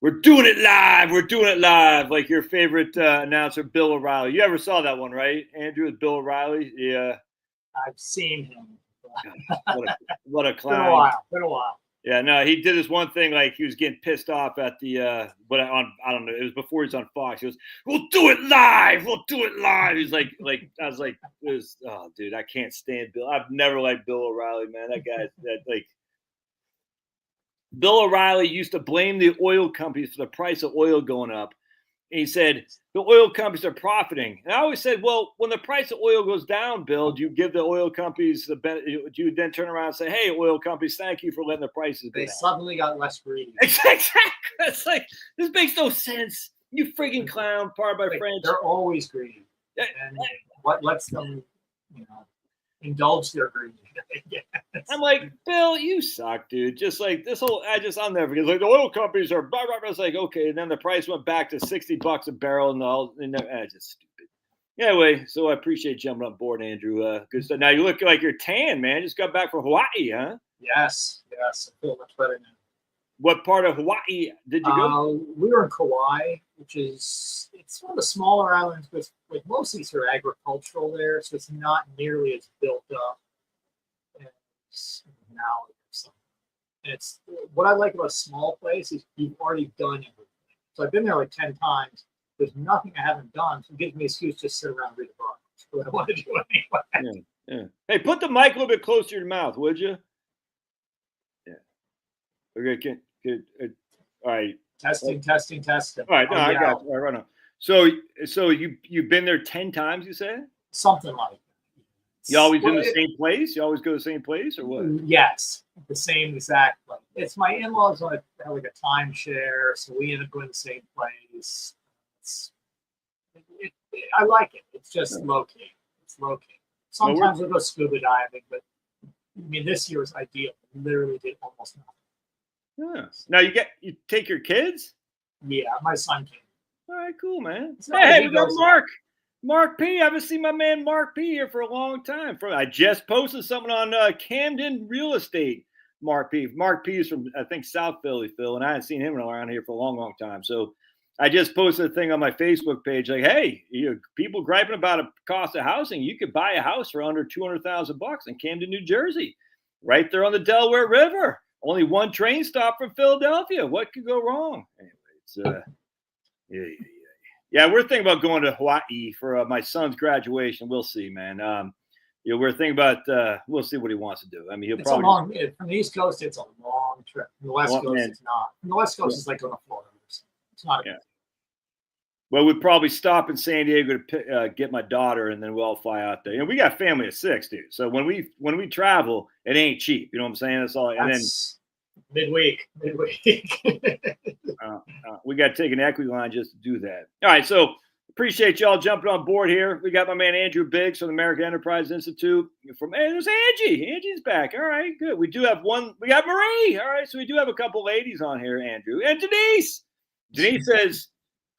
We're doing it live. We're doing it live. Like your favorite announcer, Bill O'Reilly. You ever saw that one, right? Andrew with Bill O'Reilly. Yeah. I've seen him. What a Been a clown. while. Been a while. Yeah, no, he did this one thing like he was getting pissed off at the but I don't know, it was before he was on Fox. He goes, "We'll do it live. We'll do it live." He's like I was like, it was, oh dude, I can't stand Bill. I've never liked Bill O'Reilly, man. That guy that like Bill O'Reilly used to blame the oil companies for the price of oil going up. And he said, the oil companies are profiting. And I always said, well, when the price of oil goes down, Bill, do you give the oil companies the benefit? Do you then turn around and say, hey, oil companies, thank you for letting the prices go They down? suddenly got less greedy. Exactly. It's like, this makes no sense. You freaking clown, pardon my French. They're always greedy. And what lets them, indulge their greed? I'm like, Bill, you suck, dude. Just like this whole, I'll never forget. Like the oil companies are, blah, blah, blah. It's like, okay. And then the price went back to $60 a barrel, and just stupid. Anyway, so I appreciate jumping on board, Andrew. Good stuff. Now you look like you're tan, man. Just got back from Hawaii, huh? Yes. I feel much better now. What part of Hawaii did you go? We were in Kauai, it's one of the smaller islands with mostly sort of agricultural there, so it's not nearly as built up as Maui or something. And it's what I like about a small place is you've already done everything. So I've been there like 10 times. There's nothing I haven't done, so it gives me an excuse to sit around and read a book. That's what I want to do anyway. Yeah. Hey, put the mic a little bit closer to your mouth, would you? Yeah. Okay. Good. All right. Testing. All right. No, I got you. All right, right on. So you've been there 10 times, you said? Something like that. You always in the same place? You always go to the same place, or what? Yes, the same exact place. It's my in-laws have like a timeshare, so we end up going to the same place. I like it. It's just low key. It's low key. Sometimes we'll go scuba diving, but I mean, this year was ideal. We literally did almost nothing. Yeah. Now you take your kids? Yeah, my son came. All right, cool, man. Hey, we got Mark P. I haven't seen my man Mark P here for a long time. I just posted something on Camden Real Estate. Mark P. Mark P. is from, I think, South Philly, Phil, and I haven't seen him around here for a long, long time. So I just posted a thing on my Facebook page like, hey, people griping about a cost of housing. You could buy a house for under $200,000 in Camden, New Jersey, right there on the Delaware River. Only one train stop from Philadelphia. What could go wrong? Anyway, it's yeah. We're thinking about going to Hawaii for my son's graduation. We'll see, man. We're thinking about. We'll see what he wants to do. I mean, from the East Coast. It's a long trip. From the West Coast, it's not. From the West Coast, it's like going to Florida. It's not. Well, we'd probably stop in San Diego to get my daughter, and then we'll all fly out there. We got a family of 6, dude. So when we travel, it ain't cheap. You know what I'm saying? That's all. And then midweek. We got to take an equity line just to do that. All right, so appreciate y'all jumping on board here. We got my man Andrew Biggs from the American Enterprise Institute. There's Angie. Angie's back. All right, good. We do have one. We got Marie. All right, so we do have a couple ladies on here, Andrew. And Denise. Denise says,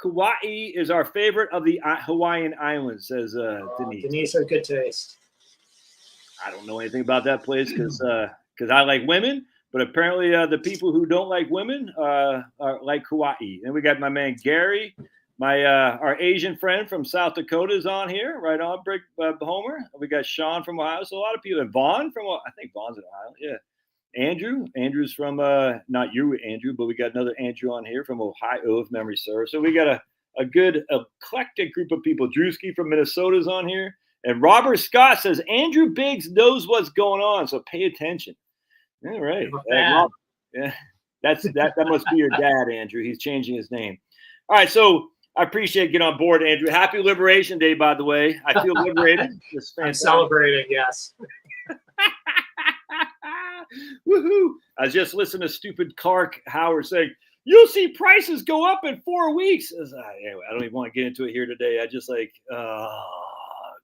Kauai is our favorite of the Hawaiian islands, says Denise. Denise has good taste. I don't know anything about that place because I like women, but apparently the people who don't like women are like Kauai. And we got my man Gary, our Asian friend from South Dakota is on here, right on, Brick Homer. We got Sean from Ohio, so a lot of people. And Vaughn from, I think Vaughn's in Ohio, yeah. Andrew's from not you, Andrew, but we got another Andrew on here from Ohio, if memory serves. So we got a good eclectic group of people. Drewski from Minnesota's on here, and Robert Scott says Andrew Biggs knows what's going on, so pay attention. All right, yeah, that must be your dad, Andrew. He's changing his name. All right, so I appreciate getting on board, Andrew. Happy Liberation Day, by the way. I feel liberated. I'm celebrating, yes. Woohoo! I was just listening to stupid Clark Howard saying, you'll see prices go up in 4 weeks. Anyway, I don't even want to get into it here today. I just like,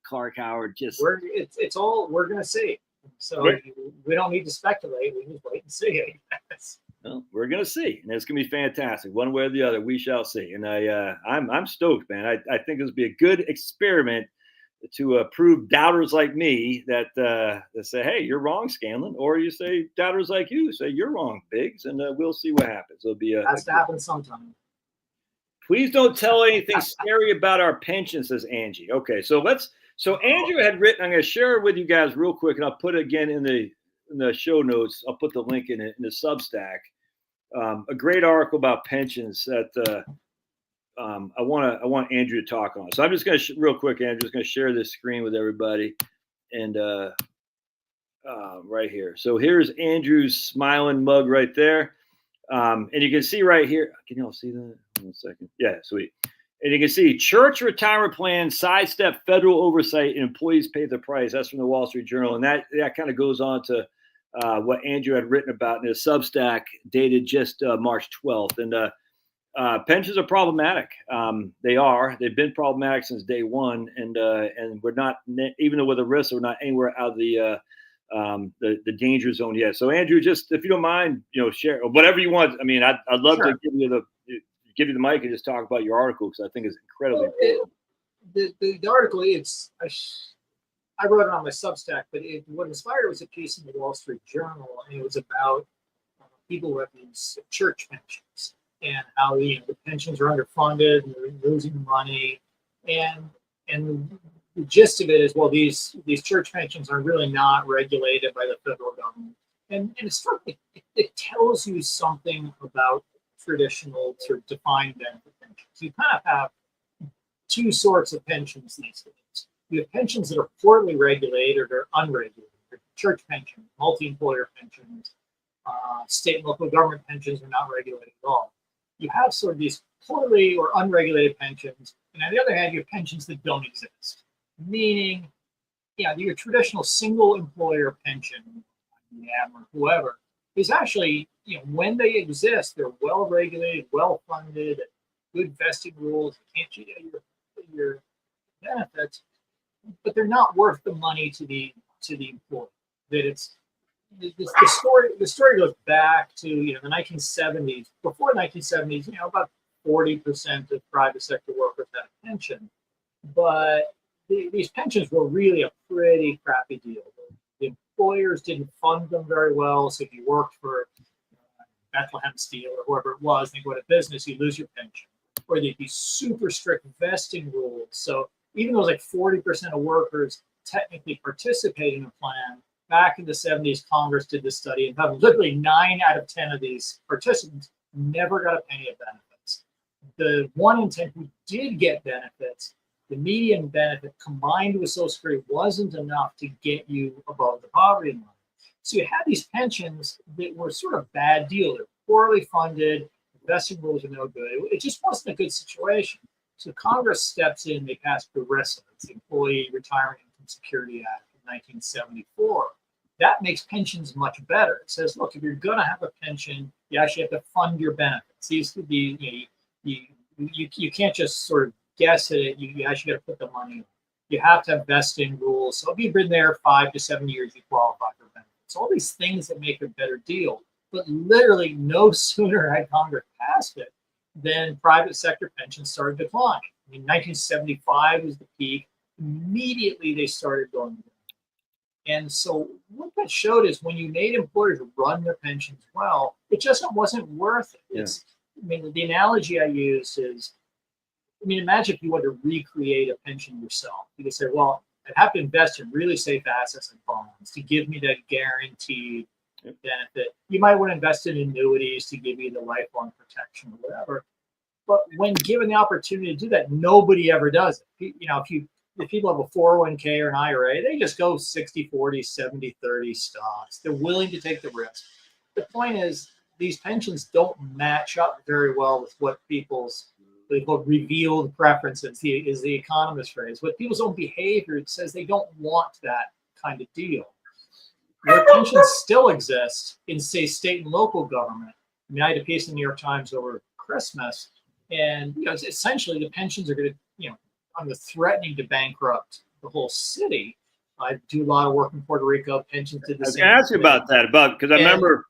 Clark Howard just. It's all we're going to see. So we don't need to speculate. We just wait and see. Well, we're going to see. And it's going to be fantastic. One way or the other, we shall see. And I'm stoked, man. I think this will be a good experiment prove doubters like me that say, hey, you're wrong, Scanlon, or you say doubters like you say you're wrong, Biggs, and we'll see what happens. It'll be has to happen sometime. Please don't tell anything scary about our pension, says Angie. Okay, so Andrew had written. I'm going to share it with you guys real quick, and I'll put it again in the show notes. I'll put the link in the Substack. A great article about pensions that I want Andrew to talk on. So I'm just going to real quick, Andrew, just going to share this screen with everybody, and right here. So here's Andrew's smiling mug right there. And you can see right here. Can y'all see that? 1 second. Yeah, sweet. And you can see church retirement plan sidestep federal oversight and employees pay the price. That's from the Wall Street Journal. And that kind of goes on to what Andrew had written about in his Substack dated just March 12th. And pensions are problematic. They've been problematic since day one. And we're not, even though with the risks, we're not anywhere out of the danger zone yet. So Andrew, just if you don't mind, share whatever you want. I mean, I'd love to give you the mic and just talk about your article because I think it's incredibly important. The article I wrote it on my Substack, but what inspired it was a piece in the Wall Street Journal, and it was about people who have these church pensions and how the pensions are underfunded and they're losing money, and the gist of it is, well, these church pensions are really not regulated by the federal government, and it tells you something about traditional sort of defined benefit pensions. You kind of have two sorts of pensions these days. You have pensions that are poorly regulated or unregulated. Church pensions, multi-employer pensions, state and local government pensions are not regulated at all. You have sort of these poorly or unregulated pensions, and on the other hand, you have pensions that don't exist. Meaning, your traditional single employer pension, or whoever, is actually, when they exist, they're well regulated, well funded, good vesting rules, you can't cheat your benefits, but they're not worth the money to the employee. That it's the story goes back to the 1970s. Before the 1970s, about 40% of private sector workers had a pension, but these pensions were really a pretty crappy deal. The employers didn't fund them very well. So if you worked for Bethlehem Steel or whoever it was, and you go out of business, you lose your pension. Or they'd be super strict vesting rules. So even though like 40% of workers technically participate in a plan, back in the 70s, Congress did this study, and literally 9 out of 10 of these participants never got a penny of benefits. The 1 in 10 who did get benefits, the median benefit combined with Social Security wasn't enough to get you above the poverty line. So you had these pensions that were sort of bad deal. They're poorly funded, vesting rules are no good. It just wasn't a good situation. So Congress steps in, they pass ERISA, it's the Employee Retirement Income Security Act of 1974. That makes pensions much better. It says, look, if you're going to have a pension, you actually have to fund your benefits. These could be, you can't just sort of guess at it. You actually got to put the money in. You have to have vesting rules. So if you've been there 5 to 7 years, you qualify for benefits. All these things that make a better deal. But literally no sooner had Congress passed it than private sector pensions started declining. In 1975 was the peak. Immediately they started going down. And so what that showed is when you made employers run their pensions well, it just wasn't worth it. Yeah. The analogy I use is, imagine if you wanted to recreate a pension yourself. You could say, well, I'd have to invest in really safe assets and bonds to give me that guaranteed benefit. You might want to invest in annuities to give you the lifelong protection or whatever. But when given the opportunity to do that, nobody ever does it. If people have a 401k or an IRA, they just go 60-40, 70-30 stocks. They're willing to take the risk. The point is, these pensions don't match up very well with what people's revealed preferences is the economist phrase. What people's own behavior says they don't want that kind of deal. Where pensions still exist in, say, state and local government. I had a piece in the New York Times over Christmas, and essentially the pensions are going to, on the threatening to bankrupt the whole city. I do a lot of work in Puerto Rico. Pensions did the same. I was going to ask you about that, because I remember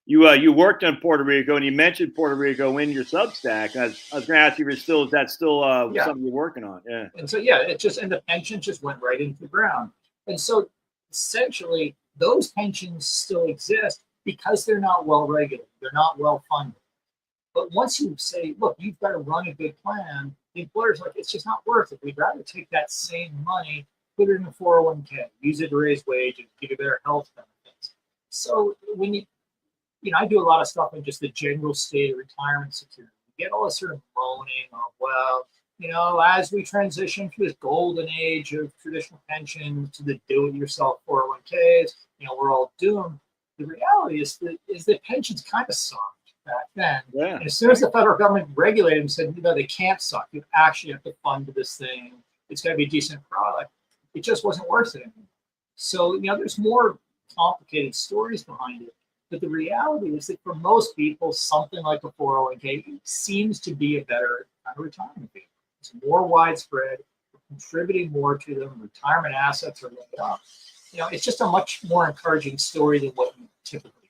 You worked on Puerto Rico, and you mentioned Puerto Rico in your Substack. I was going to ask you if is that still something you're working on? Yeah. And so yeah, and the pension just went right into the ground. And so essentially, those pensions still exist because they're not well regulated, they're not well funded. But once you say, look, you've got to run a good plan, the employer's like, it's just not worth it. We'd rather take that same money, put it in a 401k, use it to raise wages, give you better health benefits. So when I do a lot of stuff in just the general state of retirement security. You get all this sort of moaning of, well, as we transition to this golden age of traditional pension to the do-it-yourself 401ks, we're all doomed. The reality is that pensions kind of sucked back then. Yeah. And as soon as the federal government regulated and said, they can't suck. You actually have to fund this thing. It's got to be a decent product. It just wasn't worth it anymore. So, there's more complicated stories behind it. But the reality is that for most people, something like a 401k seems to be a better kind of retirement vehicle. It's more widespread, contributing more to them. Retirement assets are laid up. It's just a much more encouraging story than what you typically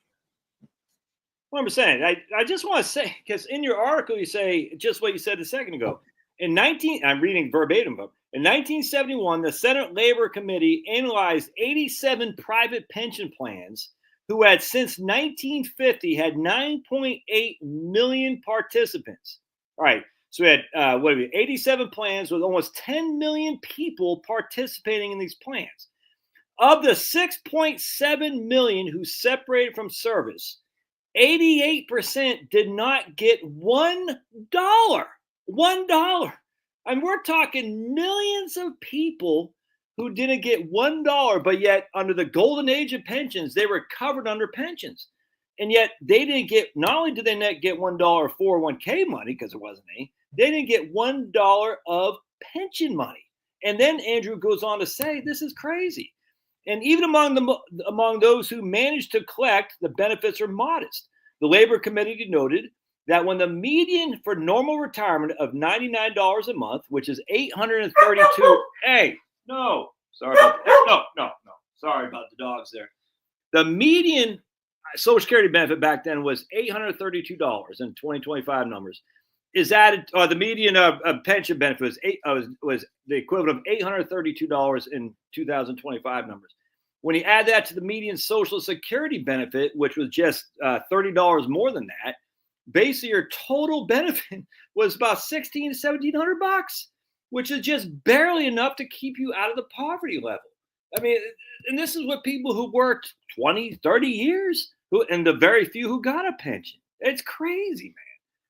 hear. 100%. I just want to say, because in your article, you say just what you said a second ago. I'm reading verbatim, but in 1971, the Senate Labor Committee analyzed 87 private pension plans who had since 1950 had 9.8 million participants. All right. So we had 87 plans with almost 10 million people participating in these plans. Of the 6.7 million who separated from service, 88% did not get $1. $1. And we're talking millions of people who didn't get $1, but yet under the golden age of pensions, they were covered under pensions. And yet they didn't get, not only did they not get $1 401k money, because there wasn't any, they didn't get $1 of pension money. And then Andrew goes on to say, this is crazy. And even among those who managed to collect, the benefits are modest. The Labor Committee noted that when the median for normal retirement of $99 a month, which is $832, sorry about that. No. Sorry about the dogs there. The median Social Security benefit back then was $832 in 2025 numbers. Is added, the median of pension benefit was the equivalent of $832 in 2025 numbers. When you add that to the median Social Security benefit, which was just $30 more than that, basically your total benefit was about $1,600 to $1,700, which is just barely enough to keep you out of the poverty level. I mean, and this is what people who worked 20, 30 years, and the very few who got a pension. It's crazy, man.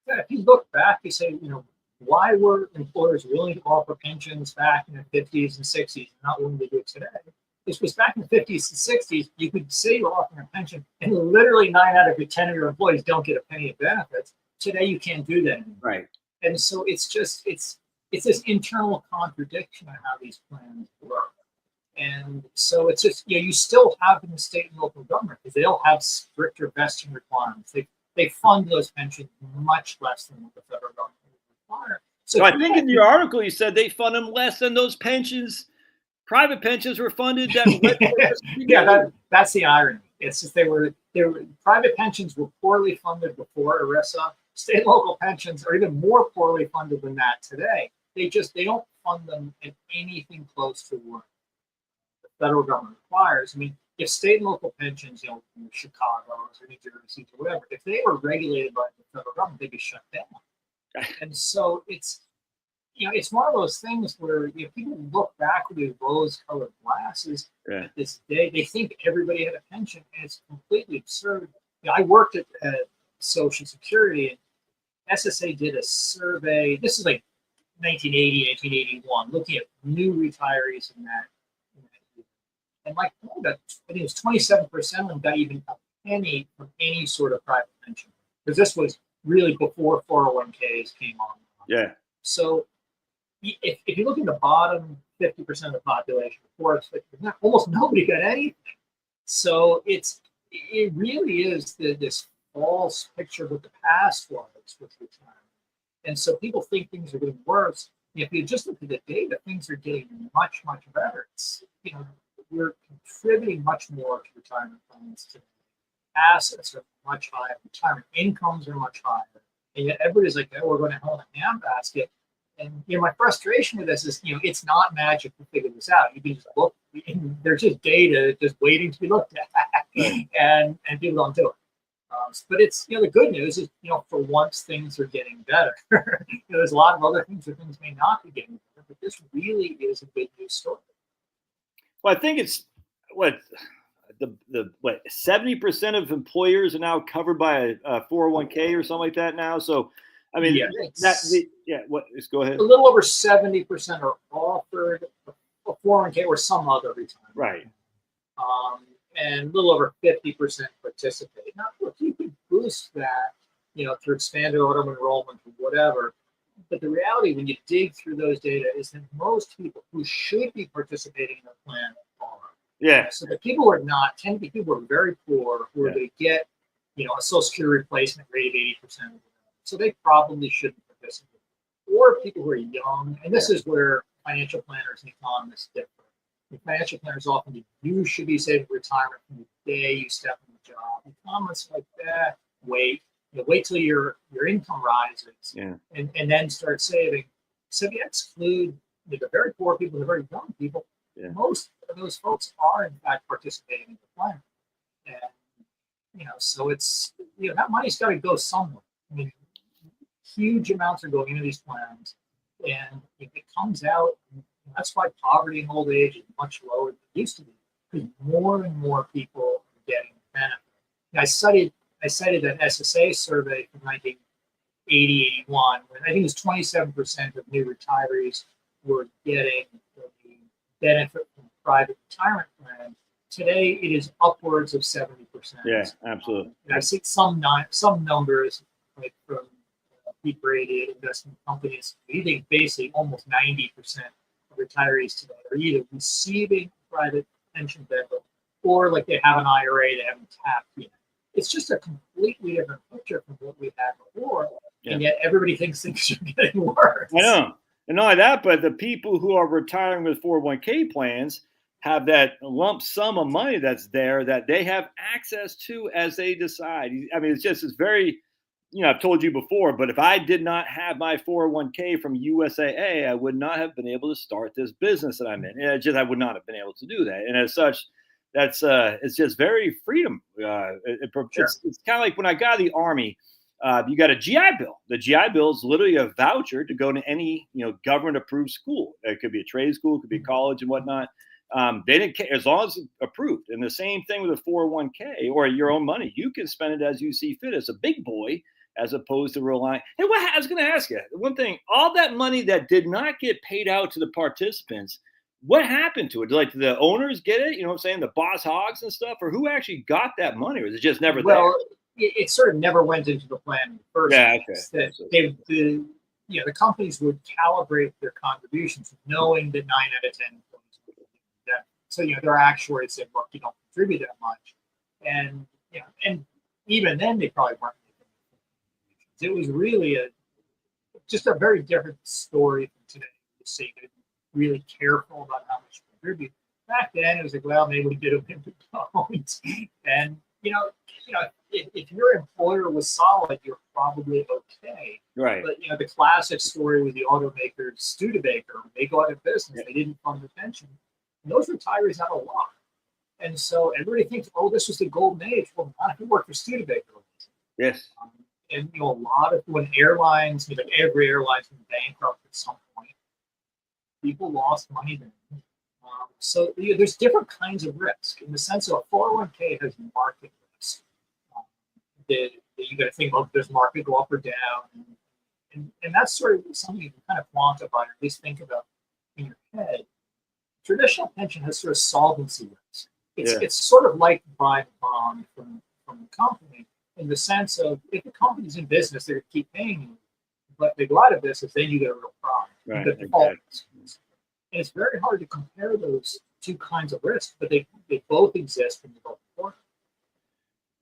Yeah, if you look back, you say, why were employers willing to offer pensions back in the 50s and 60s and not willing to do it today? This was back in the 50s and 60s. You could say you're offering a pension, and literally 9 out of your 10 of your employees don't get a penny of benefits. Today, you can't do that anymore. Right. And so it's this internal contradiction on how these plans work. And so it's just, you still have in the state and local government, because they'll have stricter vesting requirements. They fund those pensions much less than what the federal government would require. So I think in your article, you said they fund them less than those pensions. Private pensions were funded. That's the irony. It's just private pensions were poorly funded before ERISA. State and local pensions are even more poorly funded than that today. They don't fund them at anything close to what the federal government requires. I mean, if state and local pensions, in Chicago or New Jersey or whatever, if they were regulated by the federal government, they'd be shut down. And so it's one of those things where people look back with these rose-colored glasses at this day. They think everybody had a pension, and it's completely absurd. I worked at Social Security, and SSA did a survey. This is like 1980, 1981, looking at new retirees in that year. And I think it was 27% of them got even a penny from any sort of private pension, because this was really before 401ks came on. Yeah. So if you look at the bottom 50% of the population, before it's 50%, almost nobody got anything. So it really is this false picture of what the past was with retirement. And so people think things are getting worse. If you just look at the data, things are getting much, much better. We're contributing much more to retirement plans today. assets are much higher, retirement incomes are much higher, and yet everybody's like, "Oh, we're going to hell in a handbasket." And my frustration with this is, it's not magic to figure this out. You can just look; there's just data just waiting to be looked at, Right. and people don't do it. But it's the good news is for once things are getting better. There's a lot of other things that things may not be getting better, but this really is a good news story. Well, I think it's what the what 70% of employers are now covered by a 401k or something like that now. So, I mean, Let's go ahead. A little over 70% are offered a 401k or some other retirement. Right. And a little over 50% participate. Now, look, you could boost that, through expanded auto enrollment or whatever. But the reality, when you dig through those data, is that most people who should be participating in a plan are. Yeah. So the people who are not tend to be people who are very poor, who are going to get, a Social Security replacement rate of 80%. So they probably shouldn't participate. Or people who are young, and this is where financial planners and economists differ. The financial planners often do, you should be saving for retirement from the day you step in the job. Economists like that, wait till your income rises, and then start saving. So if you exclude the very poor people, the very young people, most of those folks are in fact participating in the plan. And so it's that money's got to go somewhere. I mean, huge amounts are going into these plans, and if it comes out, that's why poverty in old age is much lower than it used to be, because more and more people are getting the benefit. I cited an SSA survey from 1980, 81, when I think it was 27% of new retirees were getting the benefit from private retirement plan. Today, it is upwards of 70%. Yeah, absolutely. And I've seen some numbers, like from deep-rated investment companies. We think basically almost 90% of retirees today are either receiving private pension benefit or like they have an IRA they haven't tapped yet. It's just a completely different picture from what we had before, and yet everybody thinks things are getting worse. I know. And not only that, but the people who are retiring with 401k plans have that lump sum of money that's there that they have access to as they decide. I mean, it's very, I've told you before, but if I did not have my 401k from USAA, I would not have been able to start this business that I'm in. I would not have been able to do that. And as such, that's it's just very freedom. It's kind of like when I got out of the Army. You got a GI Bill. The GI Bill is literally a voucher to go to any government-approved school. It could be a trade school, it could be college and whatnot. They didn't care as long as it's approved. And the same thing with a 401k or your own money. You can spend it as you see fit as a big boy, as opposed to relying. Hey, I was going to ask you one thing. All that money that did not get paid out to the participants, what happened to it? Like, did the owners get it? You know what I'm saying? The boss hogs and stuff, or who actually got that money? Or was it just never there? Well, it sort of never went into the plan in the first place. Okay. The companies would calibrate their contributions, knowing that 9 out of 10 employees would do that. So their actuaries said, "Look, you don't contribute that much," and and even then they probably weren't making contributions. It was really just a very different story from today. You see, they're really careful about how much to contribute. Back then, it was like, well, maybe we did a bit of loans, and if your employer was solid, you're probably okay. Right. But the classic story with the automaker Studebaker, when they go out of business, they didn't fund the pension. And those retirees have a lot. And so everybody thinks, oh, this was the golden age. Well, not if you work for Studebaker. Yes. And a lot of when airlines, every airline's been bankrupt at some point, people lost money then. So there's different kinds of risk in the sense of a 401k has market risk. That you got to think about, does market go up or down, and that's sort of something you can kind of quantify or at least think about in your head. Traditional pension has sort of solvency risk. It's sort of like buying a bond from the company in the sense of if the company's in business, they're going to keep paying you, but they go out of business, then you get a real problem. Right. Exactly. And it's very hard to compare those two kinds of risk, but they both exist and they're both important.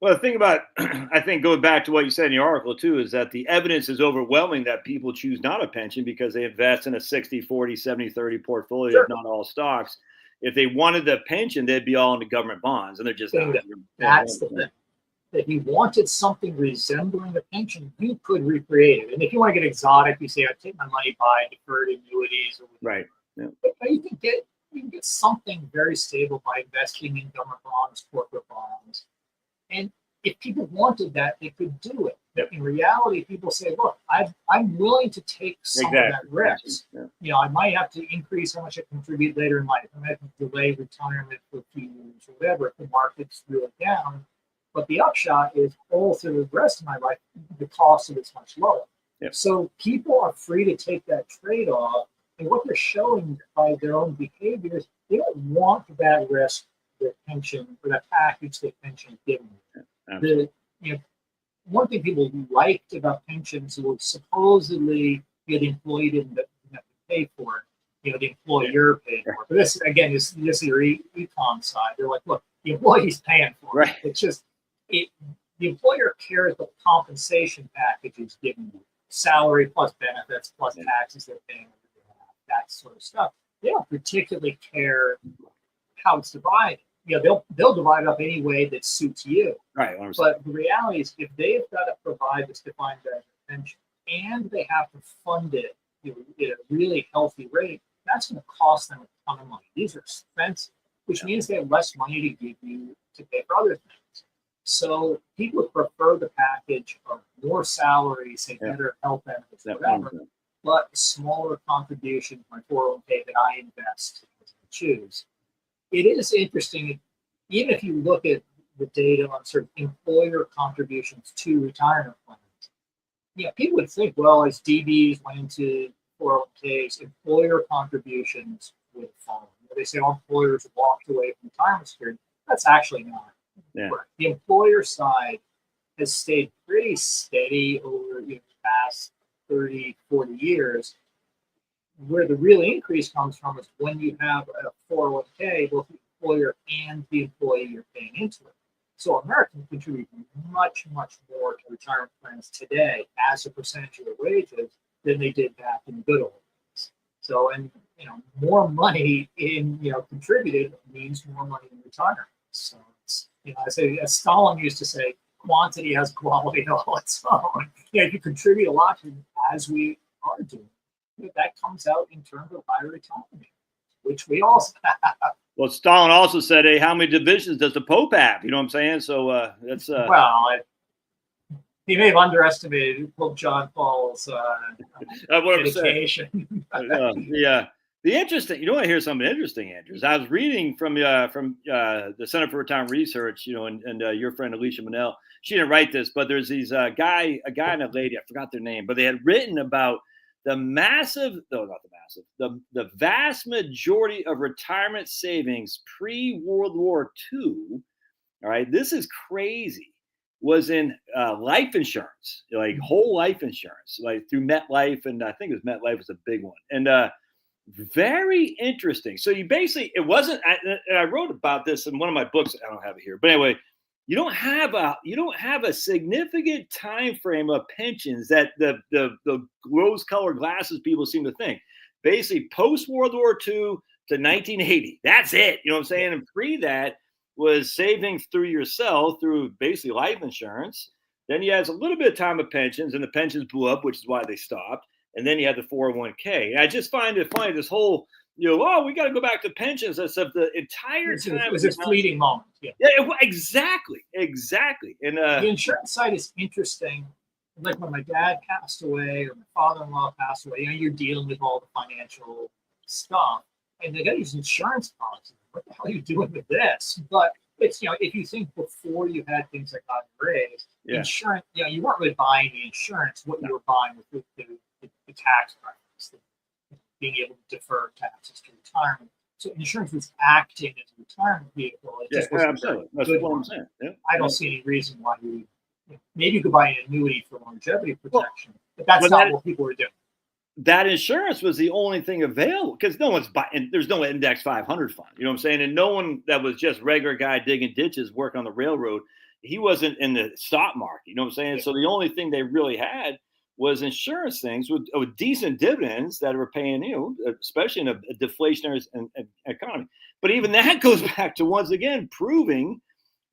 Well, the thing about, I think, going back to what you said in your article, too, is that the evidence is overwhelming that people choose not a pension because they invest in a 60-40, 70-30 portfolio, if not all stocks. If they wanted the pension, they'd be all into government bonds, and they're just not. That's the thing. that you wanted something resembling a pension, you could recreate it. And if you want to get exotic, you say, I take my money, buy deferred annuities or whatever. Right. Yeah. But you can get something very stable by investing in government bonds, corporate bonds. And if people wanted that, they could do it. But in reality, people say, look, I'm willing to take some of that risk. Yeah. I might have to increase how much I contribute later in life. I might have to delay retirement for a few years or whatever if the market's really down. But the upshot is all through the rest of my life, the cost of it's much lower. Yep. So people are free to take that trade-off. And what they're showing by their own behaviors, they don't want that risk, their pension, or that package their pension is giving them. One thing people liked about pensions was supposedly the employee didn't have to pay for it. The employer paid for it. But this, again, is your econ side. They're like, look, the employee's paying for it. Right. It's just, the employer cares what compensation package is giving you. Salary plus benefits plus taxes they're paying, that sort of stuff. They don't particularly care how it's divided. They'll divide it up any way that suits you. Right. But the reality is, if they've got to provide this defined benefit pension and they have to fund it at a really healthy rate, that's going to cost them a ton of money. These are expensive, which means they have less money to give you to pay for other things. So people would prefer the package of more salary, say better health benefits, whatever, but a smaller contribution to my 401k that I invest and choose. It is interesting, even if you look at the data on sort of employer contributions to retirement plans. People would think, well, as DBs went into 401ks, employer contributions would fall. They say all employers walked away from retirement security. That's actually not correct. The employer side has stayed pretty steady over the past 30, 40 years. Where the real increase comes from is when you have a 401k, both the employer and the employee you're paying into it. So Americans contribute much, much more to retirement plans today as a percentage of their wages than they did back in the good old days. So, and more money in contributed means more money in retirement. So it's I say, as Stalin used to say, quantity has quality all its own. If you contribute a lot, as we are doing, that comes out in terms of higher autonomy, which we also have. Well, Stalin also said, hey, how many divisions does the Pope have? You know what I'm saying? So that's... Well, he may have underestimated Pope John Paul's dedication. The interesting... I hear something interesting, Andrews. I was reading from the Center for Retirement Research, and your friend Alicia Manel. She didn't write this, but there's these a guy and a lady, I forgot their name, but they had written about the vast majority of retirement savings pre-World War II, all right, this is crazy, was in life insurance, like whole life insurance, like through MetLife, and I think it was MetLife was a big one. And very interesting. So you basically, it wasn't, I wrote about this in one of my books, I don't have it here, but anyway, you don't have a significant time frame of pensions that the rose-colored glasses people seem to think. Basically, post World War II to 1980, that's it. You know what I'm saying? And pre that was savings through yourself through basically life insurance. Then you had a little bit of time of pensions, and the pensions blew up, which is why they stopped. And then you had the 401k. And I just find it funny, this whole we got to go back to pensions as if the entire time. It was a fleeting moment. Yeah, exactly. And the insurance side is interesting. Like when my dad passed away or my father-in-law passed away, you're dealing with all the financial stuff, and they got these insurance policies. What the hell are you doing with this? But it's if you think before you had things like raised, insurance, you weren't really buying the insurance. What you were buying was the tax credits. Being able to defer taxes to retirement. So insurance was acting as a retirement vehicle. It just wasn't absolutely. That's what I'm saying. Yeah. I don't see any reason why maybe you could buy an annuity for longevity protection, but that's not what people were doing. That insurance was the only thing available because no one's buying. There's no index 500 fund. You know what I'm saying? And no one that was just regular guy digging ditches, working on the railroad. He wasn't in the stock market. You know what I'm saying? Yeah. So the only thing they really had was insurance things with decent dividends that were paying, especially in a deflationary economy. But even that goes back to, once again, proving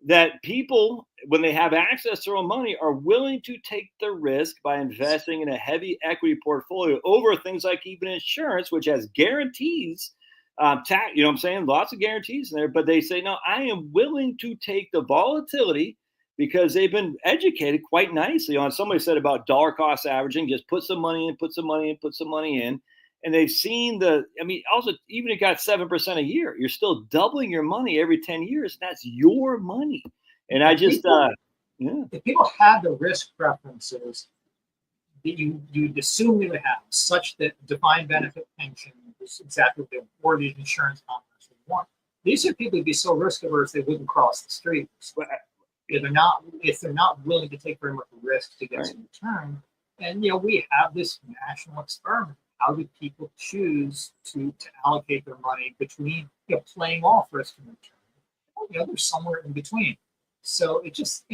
that people when they have access to their own money, are willing to take the risk by investing in a heavy equity portfolio over things like even insurance, which has guarantees. You know what I'm saying? Lots of guarantees in there, but they say, no, I am willing to take the volatility because they've been educated quite nicely on. Somebody said about dollar cost averaging, just put some money in, put some money in, put some money in. And they've seen also, even if you got 7% a year, you're still doubling your money every 10 years. That's your money. And I just, if people had the risk preferences that you'd assume they would have, such that defined benefit pension is exactly what they or these insurance companies would want. These are people who'd be so risk averse they wouldn't cross the street. If they're not willing to take very much risk to get some return. And we have this national experiment. How do people choose to allocate their money between playing off risk and return? They're somewhere in between. So it just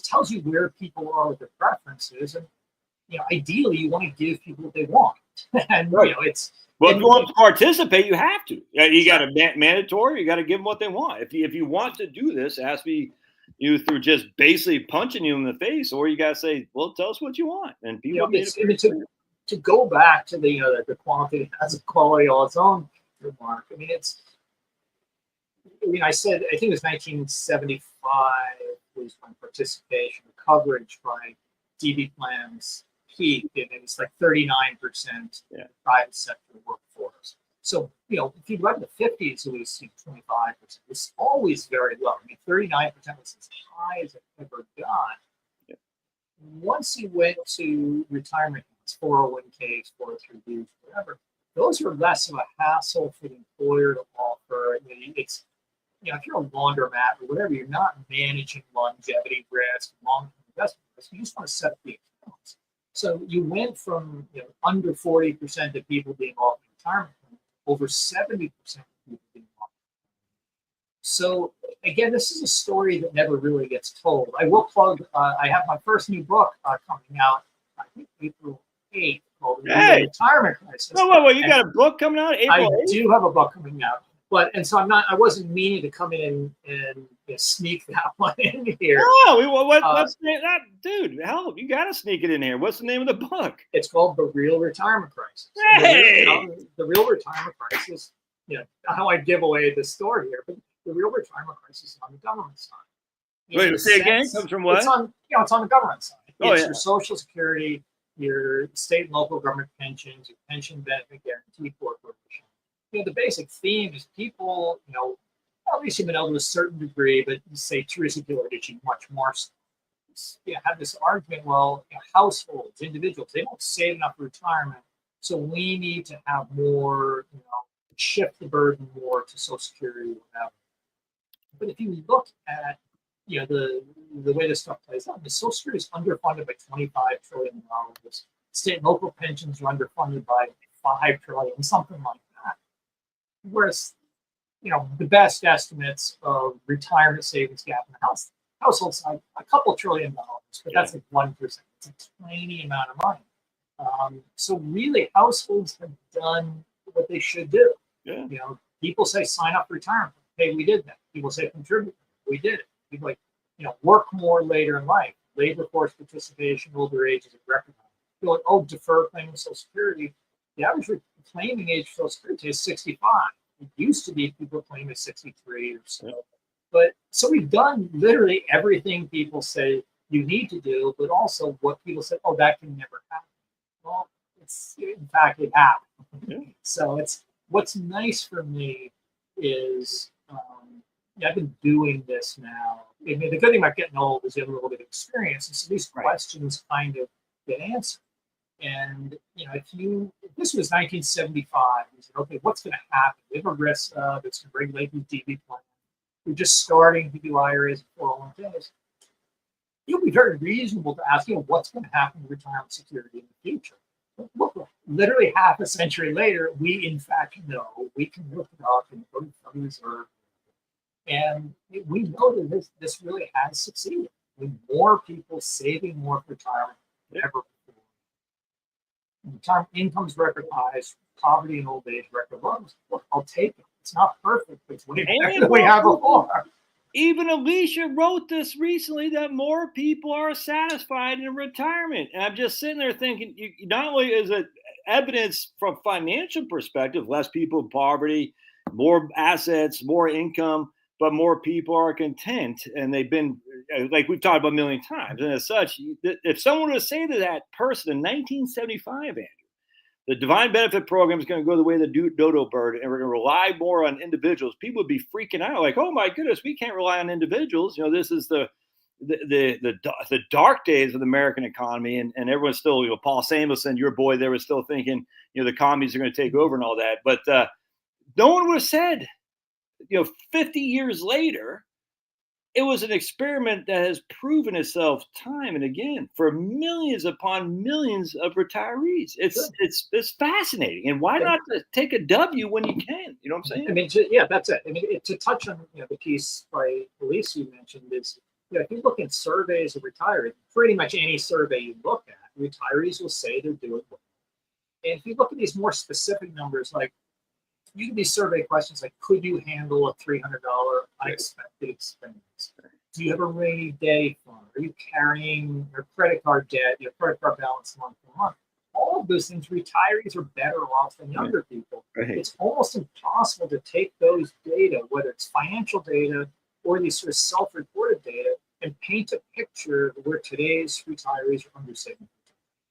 tells you where people are with their preferences, and ideally you want to give people what they want. And it's well, if you want to participate, you have to. You got a mandatory. You got to give them what they want. If you want to do this, it has to be through just basically punching you in the face, or you got to say, well, tell us what you want. And people to go back to the quantity has a quality all its own remark. I think it was 1975 was when participation coverage by DB plans peaked, and it was like 39% private sector workforce. So, if you go back to the 50s, it was 25%. It was always very low. 39% was as high as it ever got. Yeah. Once you went to retirement accounts, 401ks, 403bs, whatever, those are less of a hassle for the employer to offer. It's, if you're a laundromat or whatever, you're not managing longevity risk, long-term investment risk. You just want to set up the accounts. So you went from under 40% of people being offered retirement, over 70% of people being offered. So again, this is a story that never really gets told. I will plug. I have my first new book coming out, I think April 8th, called The Retirement Crisis. Wait, you got a book coming out April 8th? I do have a book coming out. So I wasn't meaning to come in and sneak that one in here. No, what's that, dude? Hell, you got to sneak it in here. What's the name of the book? It's called The Real Retirement Crisis. Hey! The Real Retirement Crisis. How I give away the story here, but the real retirement crisis is on the government side. Wait, say again? Comes from what? It's on the government side. It's your Social Security, your state and local government pensions, your pension benefit guarantee corporation. The basic theme is people, at least even to a certain degree, but say Teresa Gillardicci much more so. Have this argument, households, individuals, they don't save enough for retirement, so we need to have more, shift the burden more to Social Security or whatever. But if you look at, the way this stuff plays out, the Social Security is underfunded by $25 trillion. State and local pensions are underfunded by $5 trillion, something like that. Whereas, the best estimates of retirement savings gap in the household side, a couple $1 trillion, but that's like 1%. It's a tiny amount of money. So really, households have done what they should do. Yeah. People say sign up for retirement. Hey, we did that. People say contribute. We did it. People work more later in life. Labor force participation, older age is recognized. People defer claiming Social Security. The average claiming age for Social Security is 65. It used to be people claim at 63 or so. Yeah. But so we've done literally everything people say you need to do, but also what people say, that can never happen. Well, in fact, it happened. Yeah. So what's nice for me is I've been doing this now. The good thing about getting old is you have a little bit of experience, and so these questions kind of get answered. And if this was 1975, you said, okay, what's going to happen? We have a risk that's going to regulate these DB plans. We're just starting to do IRAs and 401ks. It would be very reasonable to ask, what's going to happen to retirement security in the future? Look, literally half a century later, we in fact know. We can look it up and go to the reserve. And we know that this really has succeeded. With more people saving more for retirement than ever before. Retirement incomes record highs, poverty and old age record lows. Look, I'll take it. It's not perfect, but it's way better than we have before. even Alicia wrote this recently that more people are satisfied in retirement. And I'm just sitting there thinking, not only is it evidence from financial perspective, less people in poverty, more assets, more income, but more people are content. And they've been, like we've talked about a million times. And as such, if someone were to say to that person in 1975, the defined benefit program is going to go the way of the dodo bird, and we're going to rely more on individuals, people would be freaking out like, oh my goodness, we can't rely on individuals. This is the dark days of the American economy, and everyone's still, Paul Samuelson, your boy there, was still thinking, the commies are going to take over and all that. But no one would have said, 50 years later, it was an experiment that has proven itself time and again for millions upon millions of retirees. It's fascinating, and why not take a W when you can? You know what I'm saying? I mean, that's it. I mean, to touch on the piece by Elise you mentioned is, if you look at surveys of retirees, pretty much any survey you look at, retirees will say they're doing well. And if you look at these more specific numbers, like you can be survey questions like, could you handle a $300 unexpected expense? Do you have a rainy day fund? Are you carrying your credit card debt, your credit card balance month to month? All of those things, retirees are better off than younger people. It's almost impossible to take those data, whether it's financial data or these sort of self-reported data, and paint a picture where today's retirees are undersaving.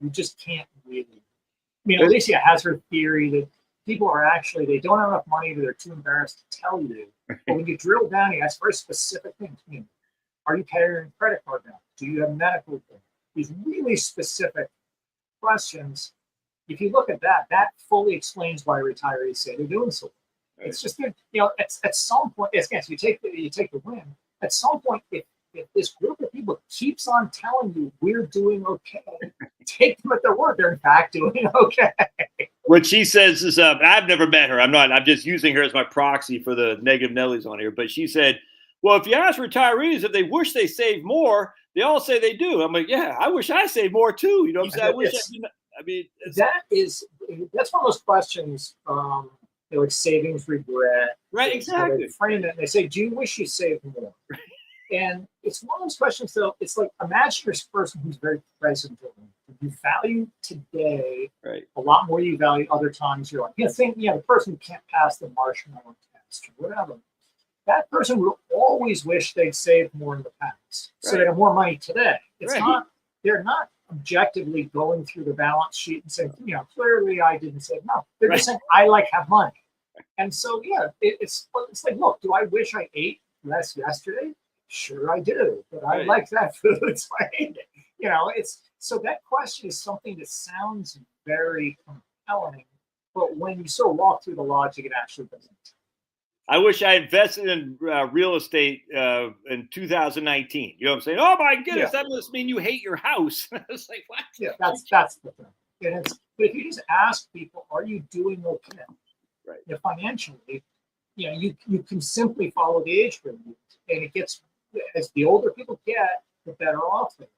You just can't really. I mean, Alicia has her theory that people are actually, they don't have enough money that they're too embarrassed to tell you. But when you drill down, you ask very specific things. Are you carrying credit card debt? Do you have medical debt? These really specific questions. If you look at that, that fully explains why retirees say they're doing so. It's just that, at some point, again, so you take the win. At some point, if this group of people keeps on telling you we're doing okay, take them at their word. They're in fact doing okay. What she says is, I've never met her. I'm just using her as my proxy for the negative Nellies on here. But she said, well, if you ask retirees if they wish they saved more, they all say they do. I'm like, yeah, I wish I saved more too. You know what I'm saying? That's one of those questions, like savings regret. Right, exactly. They frame it and they say, do you wish you saved more? And it's one of those questions, though. It's like, imagine you're a person who's very present. You value today a lot more than you value other times you're like, the person who can't pass the marshmallow test or whatever. That person will always wish they'd saved more in the past, so they have more money today. They're not objectively going through the balance sheet and saying, clearly I didn't save. No, they're just saying, I have money. And so, it's like, look, do I wish I ate less yesterday? Sure, I do, but I like that food, so I ate it. So that question is something that sounds very compelling, but when you sort of walk through the logic, it actually doesn't. I wish I invested in real estate in 2019. You know what I'm saying? Oh my goodness, that must mean you hate your house. It's like, what? Yeah, that's the thing. But if you just ask people, are you doing okay? Right. Financially, you can simply follow the age group, and it gets, as the older people get, the better off they are.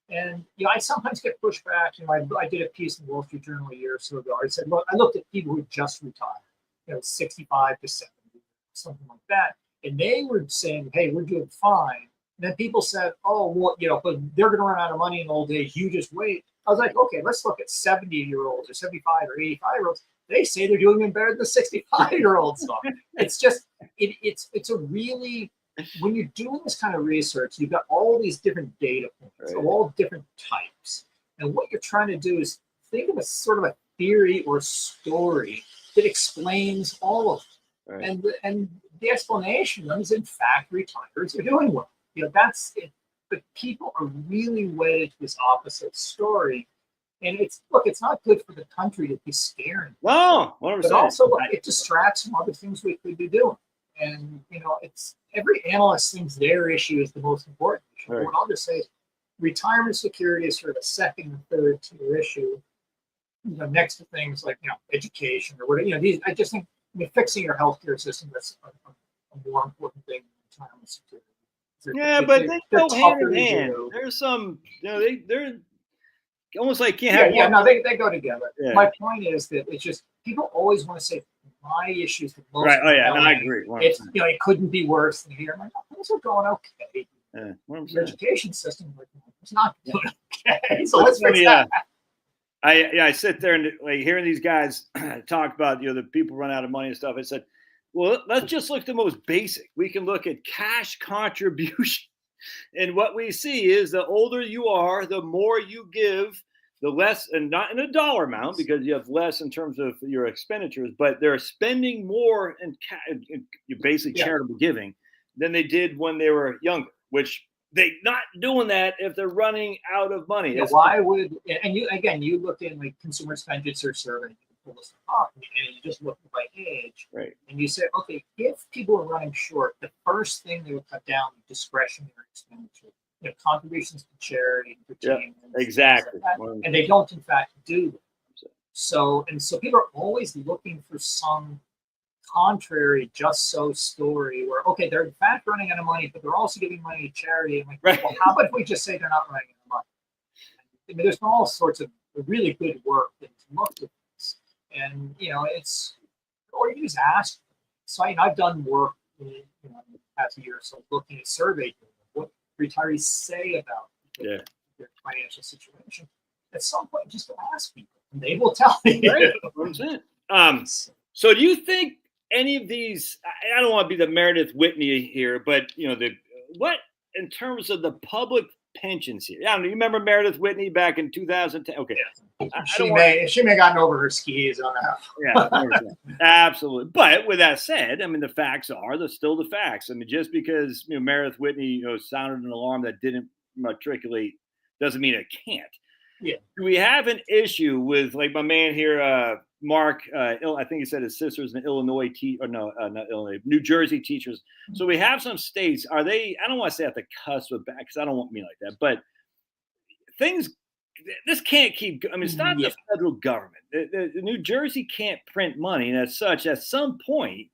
And I sometimes get pushed back. I did a piece in the Wall Street Journal a year or so ago. I said, look, I looked at people who just retired, 65 to 70, something like that, and they were saying, hey, we're doing fine. And then people said, oh, well, but they're going to run out of money in old age. You just wait. I was like, okay, let's look at 70-year-olds or 75 or 85-year-olds. They say they're doing even better than 65-year-olds. It's just, it's a really, when you're doing this kind of research, you've got all these different data points, all different types. And what you're trying to do is think of a sort of a theory or story that explains all of it. And the explanation is, in fact, retirees are doing well. That's it. But people are really wedded to this opposite story. And it's not good for the country to be scaring. No, 100%. But also, it distracts from other things we could be doing. And it's every analyst thinks their issue is the most important issue. What I'll just say is, retirement security is sort of a second and third tier issue. Next to things like education or whatever. I just think fixing your healthcare system, that's a more important thing than retirement security. But they go hand in hand. There's some, they're almost like can't have. They go together. Yeah. My point is that it's just people always want to say my issues with most Right. Oh yeah, no, I LA, agree. it's it couldn't be worse than here. I'm like, oh, things are going okay. Yeah, Your education system, like, it's not doing okay. So That's let's fix funny, that. I sit there and like hearing these guys talk about the people run out of money and stuff. I said, well, let's just look at the most basic. We can look at cash contribution, and what we see is the older you are, the more you give, the less, and not in a dollar amount because you have less in terms of your expenditures, but they're spending more in basically charitable giving than they did when they were younger, which they're not doing that if they're running out of money. Yeah, why would, and you look in like consumer expenditure survey, you can pull this up, and you just look by age, right? And you say, okay, if people are running short, the first thing they would cut down is discretionary expenditure, contributions to charity, entertainment, exactly, and they don't in fact do that. So people are always looking for some contrary just so story where, okay, they're in fact running out of money, but they're also giving money to charity. I'm like, well, how about if we just say they're not running out of money? I mean, there's all sorts of really good work that looked at this, and it's, or you just ask. So I've done work in the past year or so looking at survey data, what retirees say about their financial situation. At some point, just ask people, and they will tell you. Right. So do you think any of these? I don't want to be the Meredith Whitney here, but what in terms of the public pensions here? I don't know. You remember Meredith Whitney back in 2010? Okay, she may have gotten over her skis on that. Yeah, absolutely. But with that said, I mean, the facts are still the facts. I mean, just because Meredith Whitney sounded an alarm that didn't matriculate doesn't mean it can't. Yeah. Do we have an issue with, like, my man here, Mark? I think he said his sister's an Illinois not Illinois, New Jersey teachers. So we have some states. Are they? I don't want to say at the cusp of back because I don't want me like that. But things, this can't keep. I mean, it's not the federal government. The New Jersey can't print money, and as such, at some point,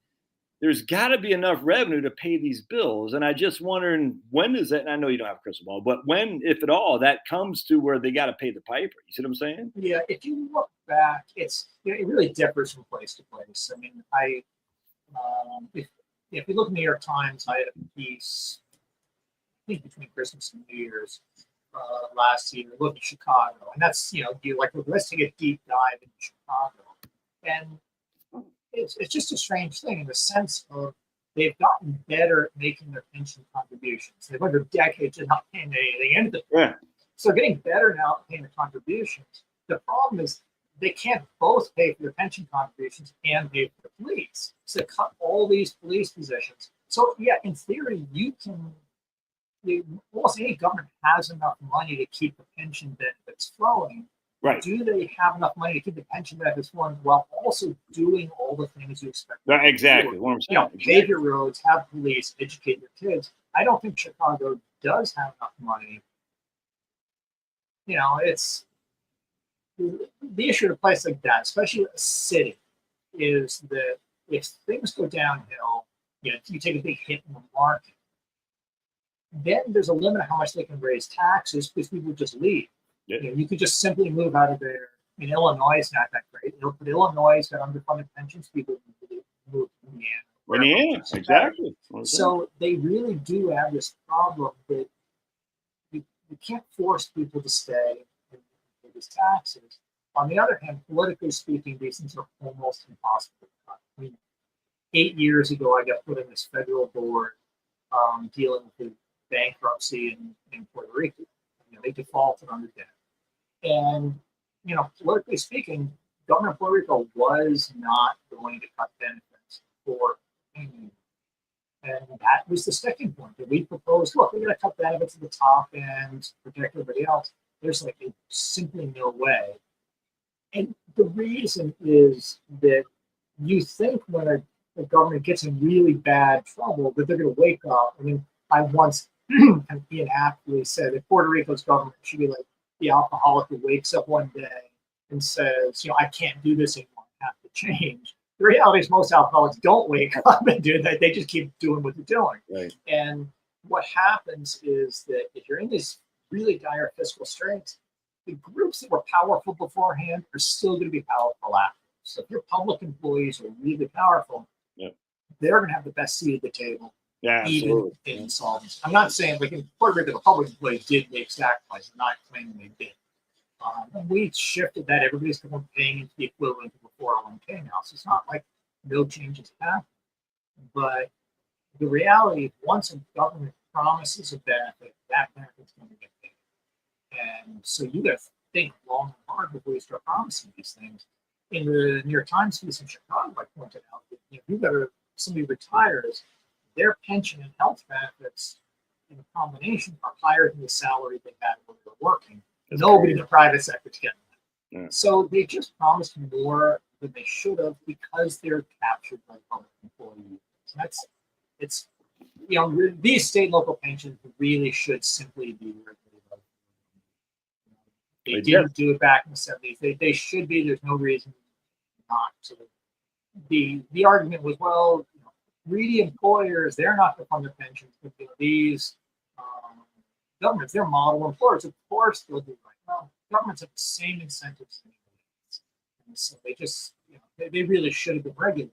there's got to be enough revenue to pay these bills. And I just wondering, when does that, and I know you don't have a crystal ball, but when, if at all, that comes to where they got to pay the piper. You see what I'm saying? Yeah, if you look back, it really differs from place to place. I mean, if you look in the New York Times, I had a piece, I think between Christmas and New Year's last year, look at Chicago. And that's, let's take a deep dive into Chicago. And it's just a strange thing in the sense of they've gotten better at making their pension contributions. They've under decades of not paying anything into the So they're getting better now at paying the contributions. The problem is they can't both pay for their pension contributions and pay for the police. So they cut all these police positions. So in theory, almost any government has enough money to keep the pension benefits flowing. Right. Do they have enough money to keep the pension benefits flowing while also doing all the things you expect? Exactly. What I'm saying. Pave your roads, have police, educate your kids. I don't think Chicago does have enough money. It's the issue in a place like that, especially a city, is that if things go downhill, you take a big hit in the market, then there's a limit of how much they can raise taxes because people just leave. You could just simply move out of there. I mean, Illinois is not that great. But Illinois has got underfunded pensions. People move to Indiana. Indiana, exactly. So they really do have this problem that you can't force people to stay and pay these taxes. On the other hand, politically speaking, these things are almost impossible to cut. I mean, 8 years ago, I got put in this federal board dealing with the bankruptcy in Puerto Rico. They defaulted under debt. And, politically speaking, government of Puerto Rico was not going to cut benefits for anyone. And that was the sticking point that we proposed. Look, we're going to cut benefits at the top and protect everybody else. There's simply no way. And the reason is that you think when a government gets in really bad trouble that they're going to wake up. I mean, I once Ian aptly said that Puerto Rico's government should be like the alcoholic who wakes up one day and says, I can't do this anymore. I have to change. The reality is most alcoholics don't wake up and do that. They just keep doing what they're doing. Right. And what happens is that if you're in these really dire fiscal straits, the groups that were powerful beforehand are still going to be powerful afterwards. So if your public employees are really powerful, Yep. they're going to have the best seat at the table, Yeah, even absolutely. in insolvency. I'm not saying, like, in Puerto Rico, the public employees did make sacrifices. I'm not claiming they did. And we shifted that. Everybody's going to be paying into the equivalent of a 401k now. So it's not like no changes happen. But the reality is, once a government promises a benefit, that benefit's going to get paid. And so you got to think long and hard before you start promising these things. In the New York Times piece in Chicago, I pointed out that if you got somebody retires, their pension and health benefits in combination are higher than the salary they had when they were working. That's Nobody crazy. in the private sector is getting that. Yeah. So they just promised more than they should have because they're captured by public employees. It's these state and local pensions really should simply be regulated. They didn't do it back in the 70s. They should be. There's no reason not to. The argument was, well, greedy employers, they're not going to fund their pensions, but these governments, they're model employers. Of course they'll do right. Well, governments have the same incentives. And so they just, they really should have been regulated.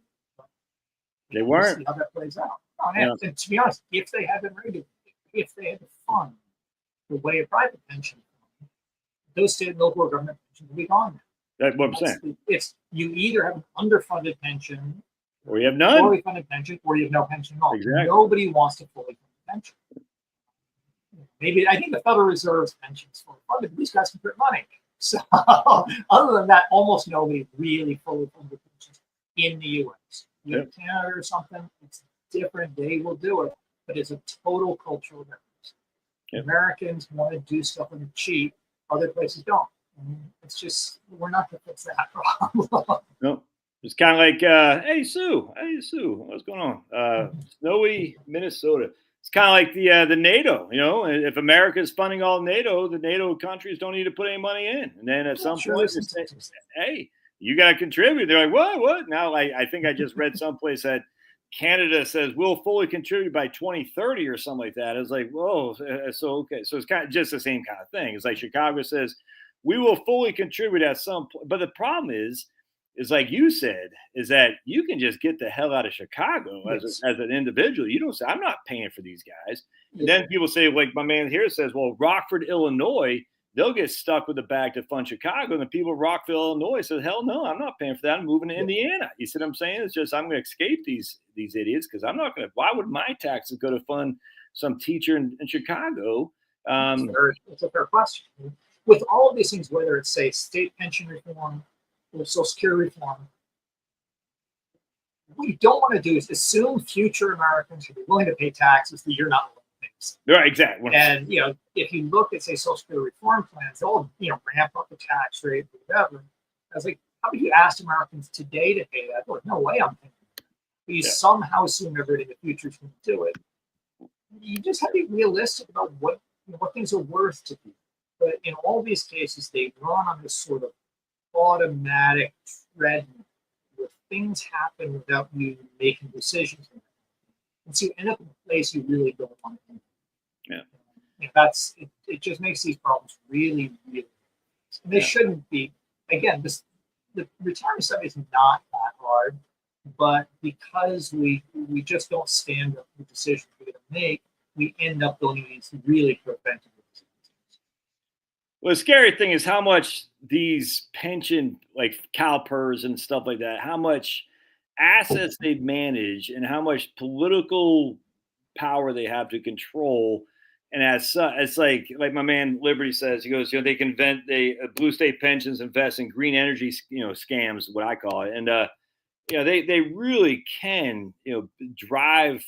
They weren't. See how that plays out. And to be honest, if they had been regulated, if they had to fund the way a private pension, those state and local government pensions would be gone. That's what I'm saying. It's you either have an underfunded pension, or you have none, fully funded pension, or you have no pension at all. Exactly. Nobody wants to fully fund the pension. Maybe I think the Federal Reserve's pension is fully funded, but these guys can print money. So other than that, almost nobody really fully funded pensions in the U.S. You have Canada or something, it's different. They will do it, but it's a total cultural difference. Americans want to do stuff on the cheap, other places don't. It's just, we're not going to fix that problem. No. It's kind of like, hey, Sue, what's going on? Snowy Minnesota. It's kind of like the NATO, if America is funding all NATO, the NATO countries don't need to put any money in. And then at some point, they say, hey, you got to contribute. They're like, what? Now, I think I just read someplace that Canada says we'll fully contribute by 2030 or something like that. It's like, whoa. So, okay. So it's kind of just the same kind of thing. It's like Chicago says, we will fully contribute at some point. But the problem is like you said, is that you can just get the hell out of Chicago as an individual. You don't say, I'm not paying for these guys. And then people say, like my man here says, well, Rockford, Illinois, they'll get stuck with the bag to fund Chicago. And the people of Rockville, Illinois says, hell no, I'm not paying for that. I'm moving to Indiana. You see what I'm saying? It's just, I'm going to escape these idiots because I'm not going to, why would my taxes go to fund some teacher in Chicago? It's a fair question. With all of these things, whether it's, say, state pension reform or Social Security reform, what you don't want to do is assume future Americans will be willing to pay taxes that you're not willing to pay. Right, exactly. And, if you look at, say, Social Security reform plans, they'll, ramp up the tax rate or whatever. I was like, how about you ask Americans today to pay that? Like, no way I'm paying that. But you somehow assume everybody in the future is going to do it. You just have to be realistic about what things are worth to people. But in all these cases, they run on this sort of automatic treadmill where things happen without you making decisions. And so you end up in a place you really don't want to be. Yeah. And it just makes these problems really, really, and they shouldn't be. Again, the retirement stuff is not that hard, but because we just don't stand up for the decisions we're going to make, we end up going these really preventable decisions. Well, the scary thing is how much these pension, like CalPERS and stuff like that, how much assets they manage and how much political power they have to control. And as such, it's like my man Liberty says, he goes, they can blue state pensions invest in green energy, scams, what I call it. And, they really can, drive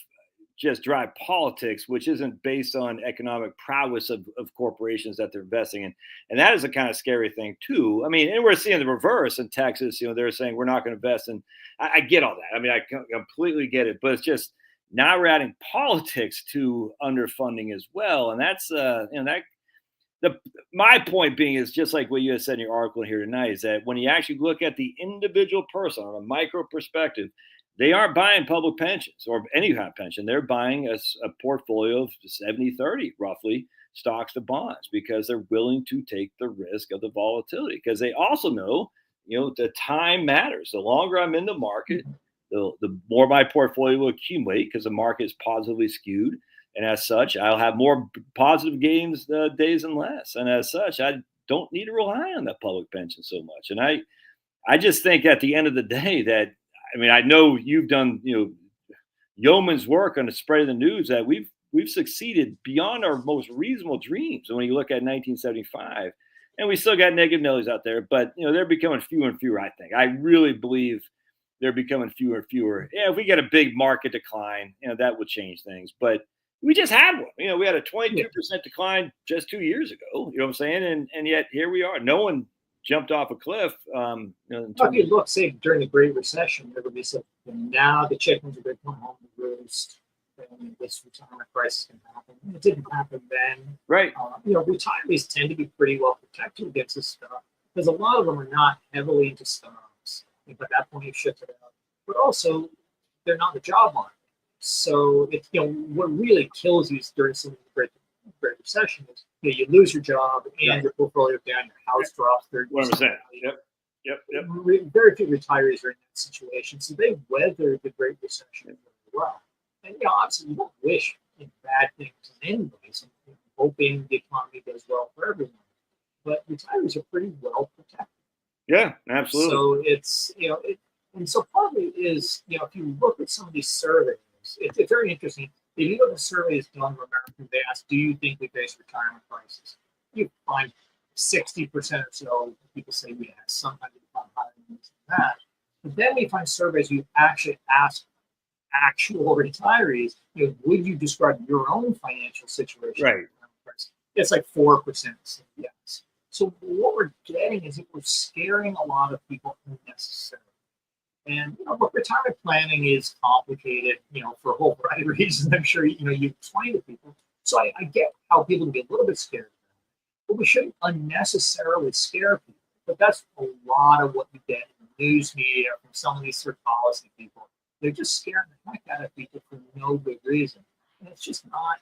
politics, which isn't based on economic prowess of corporations that they're investing in. And that is a kind of scary thing too. I mean, and we're seeing the reverse in Texas, they're saying we're not going to invest in, I get all that. I mean, I completely get it, but it's just now we're adding politics to underfunding as well. And that's, my point being is just like what you had said in your article here tonight, is that when you actually look at the individual person on a micro perspective, they aren't buying public pensions or any kind of pension. They're buying a portfolio of 70-30, roughly, stocks to bonds, because they're willing to take the risk of the volatility. Because they also know, the time matters. The longer I'm in the market, the more my portfolio will accumulate because the market is positively skewed. And as such, I'll have more positive gains days and less. And as such, I don't need to rely on that public pension so much. And I just think at the end of the day that, I know you've done, yeoman's work on the spread of the news that we've succeeded beyond our most reasonable dreams. And when you look at 1975, and we still got negative Nellies out there, but they're becoming fewer and fewer. I think I really believe they're becoming fewer and fewer. Yeah, if we get a big market decline, that would change things. But we just had one. We had a 22% decline just 2 years ago. You know what I'm saying? And yet here we are. No one jumped off a cliff. If you look, say during the Great Recession, everybody said, now the chickens are going to come home to roost, and this retirement crisis can happen. It didn't happen then. Right. Retirees tend to be pretty well protected against this stuff because a lot of them are not heavily into stocks. By that point, you've shifted out. But also, they're not in the job market. So it's what really kills you during some of the Great Recession is you lose your job and your portfolio down, your house drops 30%. Yep. Very few retirees are in that situation, so they weathered the Great Recession very well. And obviously, you don't wish bad things on anybody. So hoping the economy does well for everyone, but retirees are pretty well protected. Yeah, absolutely. So it's and so part of it is if you look at some of these surveys, it's very interesting. If you look at surveys done of Americans, they ask, "Do you think we face retirement crisis?" You find 60% or so people say yes. Sometimes you find higher than that. But then we find surveys you actually ask actual retirees, would you describe your own financial situation? Right. It's like 4% say yes. So what we're getting is that we're scaring a lot of people unnecessarily. And look, retirement planning is complicated, for a whole variety of reasons. I'm sure you explain to people. So I get how people can get a little bit scared, but we shouldn't unnecessarily scare people. But that's a lot of what you get in the news media from some of these sort of policy people. They're just scaring the heck out of people for no good reason. And it's just not,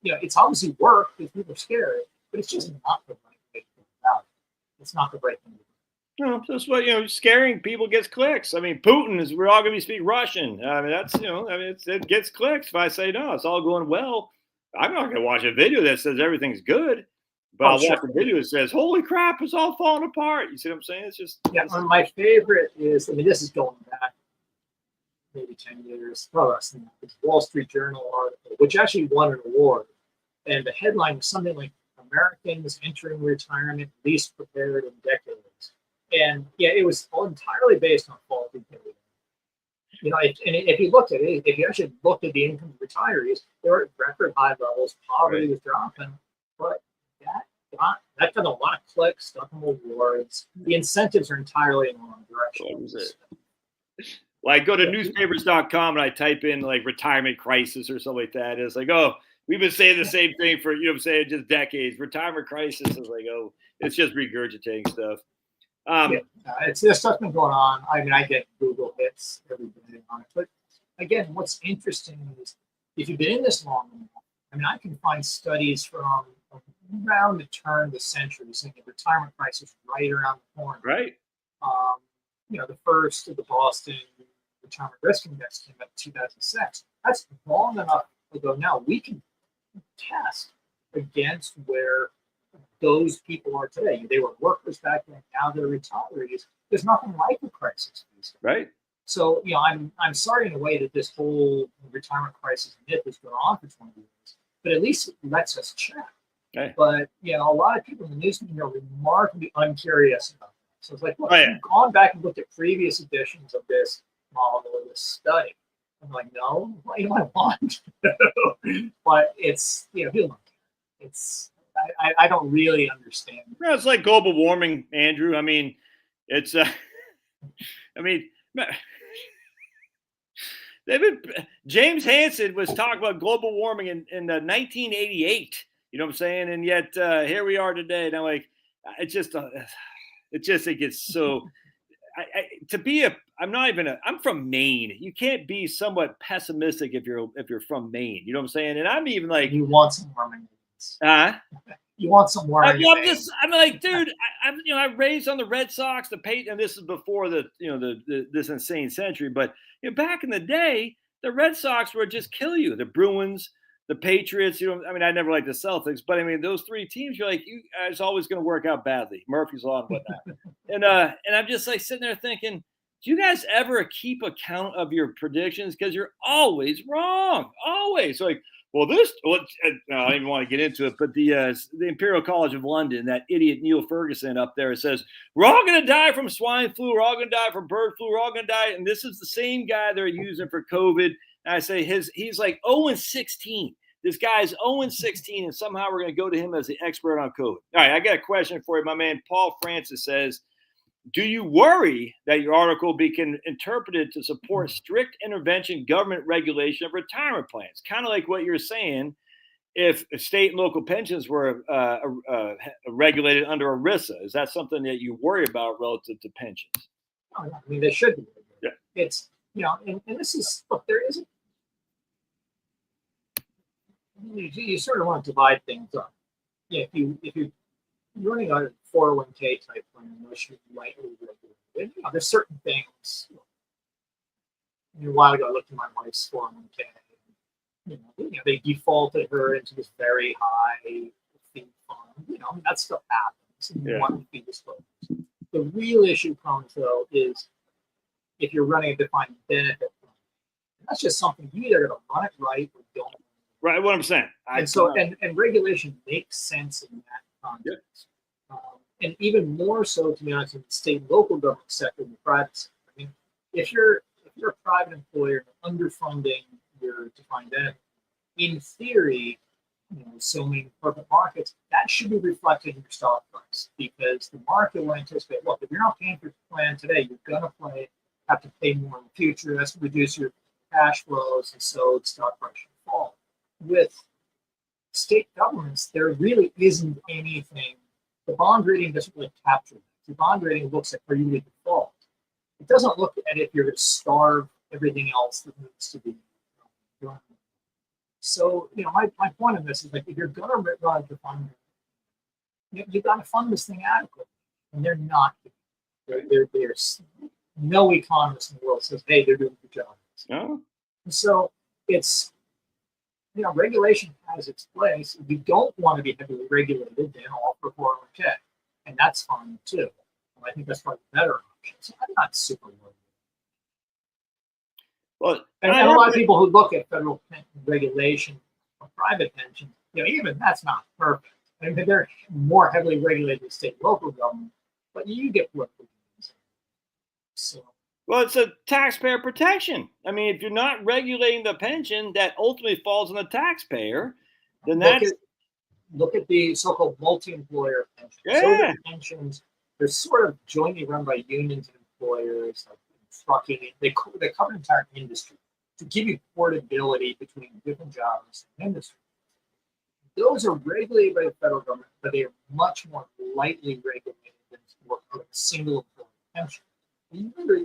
it's obviously work because people are scared, but it's just not the right way to think about it. It's not the right thing to do. No, that's what scaring people gets clicks. Putin is. We're all going to speak Russian. That's it gets clicks. If I say no, it's all going well. I'm not going to watch a video that says everything's good, but I'll watch a video that says, "Holy crap, it's all falling apart." You see what I'm saying? It's just My favorite is. This is going back maybe 10 years. Well, less than that. It's a Wall Street Journal article, which actually won an award, and the headline was something like "Americans entering retirement least prepared in decades." And it was all entirely based on faulty data. If you looked at it, if you actually looked at the income of retirees, they were at record high levels. Poverty was dropping, but that got a lot of clicks, got them awards. The incentives are entirely in the wrong direction. What was it? Well, I go to newspapers.com and I type in like retirement crisis or something like that. It's like, oh, we've been saying the same thing for just decades. Retirement crisis is like, oh, it's just regurgitating stuff. This stuff's been going on. I get Google hits every day on it. But again, what's interesting is if you've been in this long enough, I can find studies from around the turn of the century saying the retirement crisis right around the corner. Right. The first of the Boston Retirement Risk Index came out in 2006. That's long enough ago now. We can test against where those people are today. They were workers back then, now they're retirees. There's nothing like a crisis. Right. So, I'm sorry in a way that this whole retirement crisis myth has gone on for 20 years, but at least it lets us check. Okay. But, a lot of people in the news are remarkably uncurious about that. So it's like, look, I've gone back and looked at previous editions of this model or this study. I'm like, no, what do I want? But it's, it's, I don't really understand. Well, it's like global warming, Andrew. It's James Hansen was talking about global warming in 1988. You know what I'm saying? And yet here we are today. And I'm like, it gets so. I'm from Maine. You can't be somewhat pessimistic if you're from Maine. You know what I'm saying? And I'm even like, you want some warming. You want some more? I'm like, dude, I raised on the Red Sox, and this is before this insane century. But back in the day, the Red Sox would just kill you. The Bruins, the Patriots. I never liked the Celtics, but those three teams, you're like, it's always going to work out badly. Murphy's Law and whatnot. and I'm just like sitting there thinking, do you guys ever keep account of your predictions? Because you're always wrong, always. Like, I don't even want to get into it, but the Imperial College of London, that idiot Neil Ferguson up there says, we're all going to die from swine flu. We're all going to die from bird flu. We're all going to die. And this is the same guy they're using for COVID. And I say he's like 0-16. This guy's 0-16, and somehow we're going to go to him as the expert on COVID. All right, I got a question for you. My man Paul Francis says, do you worry that your article be interpreted to support strict intervention government regulation of retirement plans? Kind of like what you're saying, if state and local pensions were regulated under ERISA. Is that something that you worry about relative to pensions? Oh, yeah. They should be. Yeah. It's, and this is, look, there isn't, you sort of want to divide things up. Yeah, if you're running a 401k type plan, unless you're lightly regulated, there's certain things. A while ago, I looked at my wife's 401k. They defaulted her into this very high fee fund. That stuff happens. And you want to be disclosed. The real issue comes though is if you're running a defined benefit plan. And that's just something you either got to run it right or don't. Right, what I'm saying. And regulation makes sense in that context. Yeah. And even more so, to be honest, in the state and local government sector and the private sector. If you're a private employer underfunding your defined benefit, in theory, so many corporate markets, that should be reflected in your stock price because the market will anticipate, look, if you're not paying for your plan today, you're going to have to pay more in the future. That's going to reduce your cash flows, and so the stock price should fall. With state governments, there really isn't anything. The bond rating doesn't really capture that. The bond rating looks at are you going to default. It doesn't look at if you're going to starve everything else that needs to be done. So, my point in this is like if you're going to run a fund, you've got to fund this thing adequately, and they're not. There's no economist in the world says, hey, they're doing good job. No. So it's. Regulation has its place. If you don't want to be heavily regulated, then all for 401k. And that's fine too. I think that's probably the better option. So I'm not super worried. Well, and a lot of people who look at federal regulation of private pensions, even that's not perfect. They're more heavily regulated than state and local government, but you get political. So. Well, it's a taxpayer protection. If you're not regulating the pension, that ultimately falls on the taxpayer. Then look at the so-called multi-employer pensions. Yeah. So the pensions, they're sort of jointly run by unions and employers, like trucking. They cover the entire industry to give you portability between different jobs and industry. Those are regulated by the federal government, but they are much more lightly regulated than a single employer pension.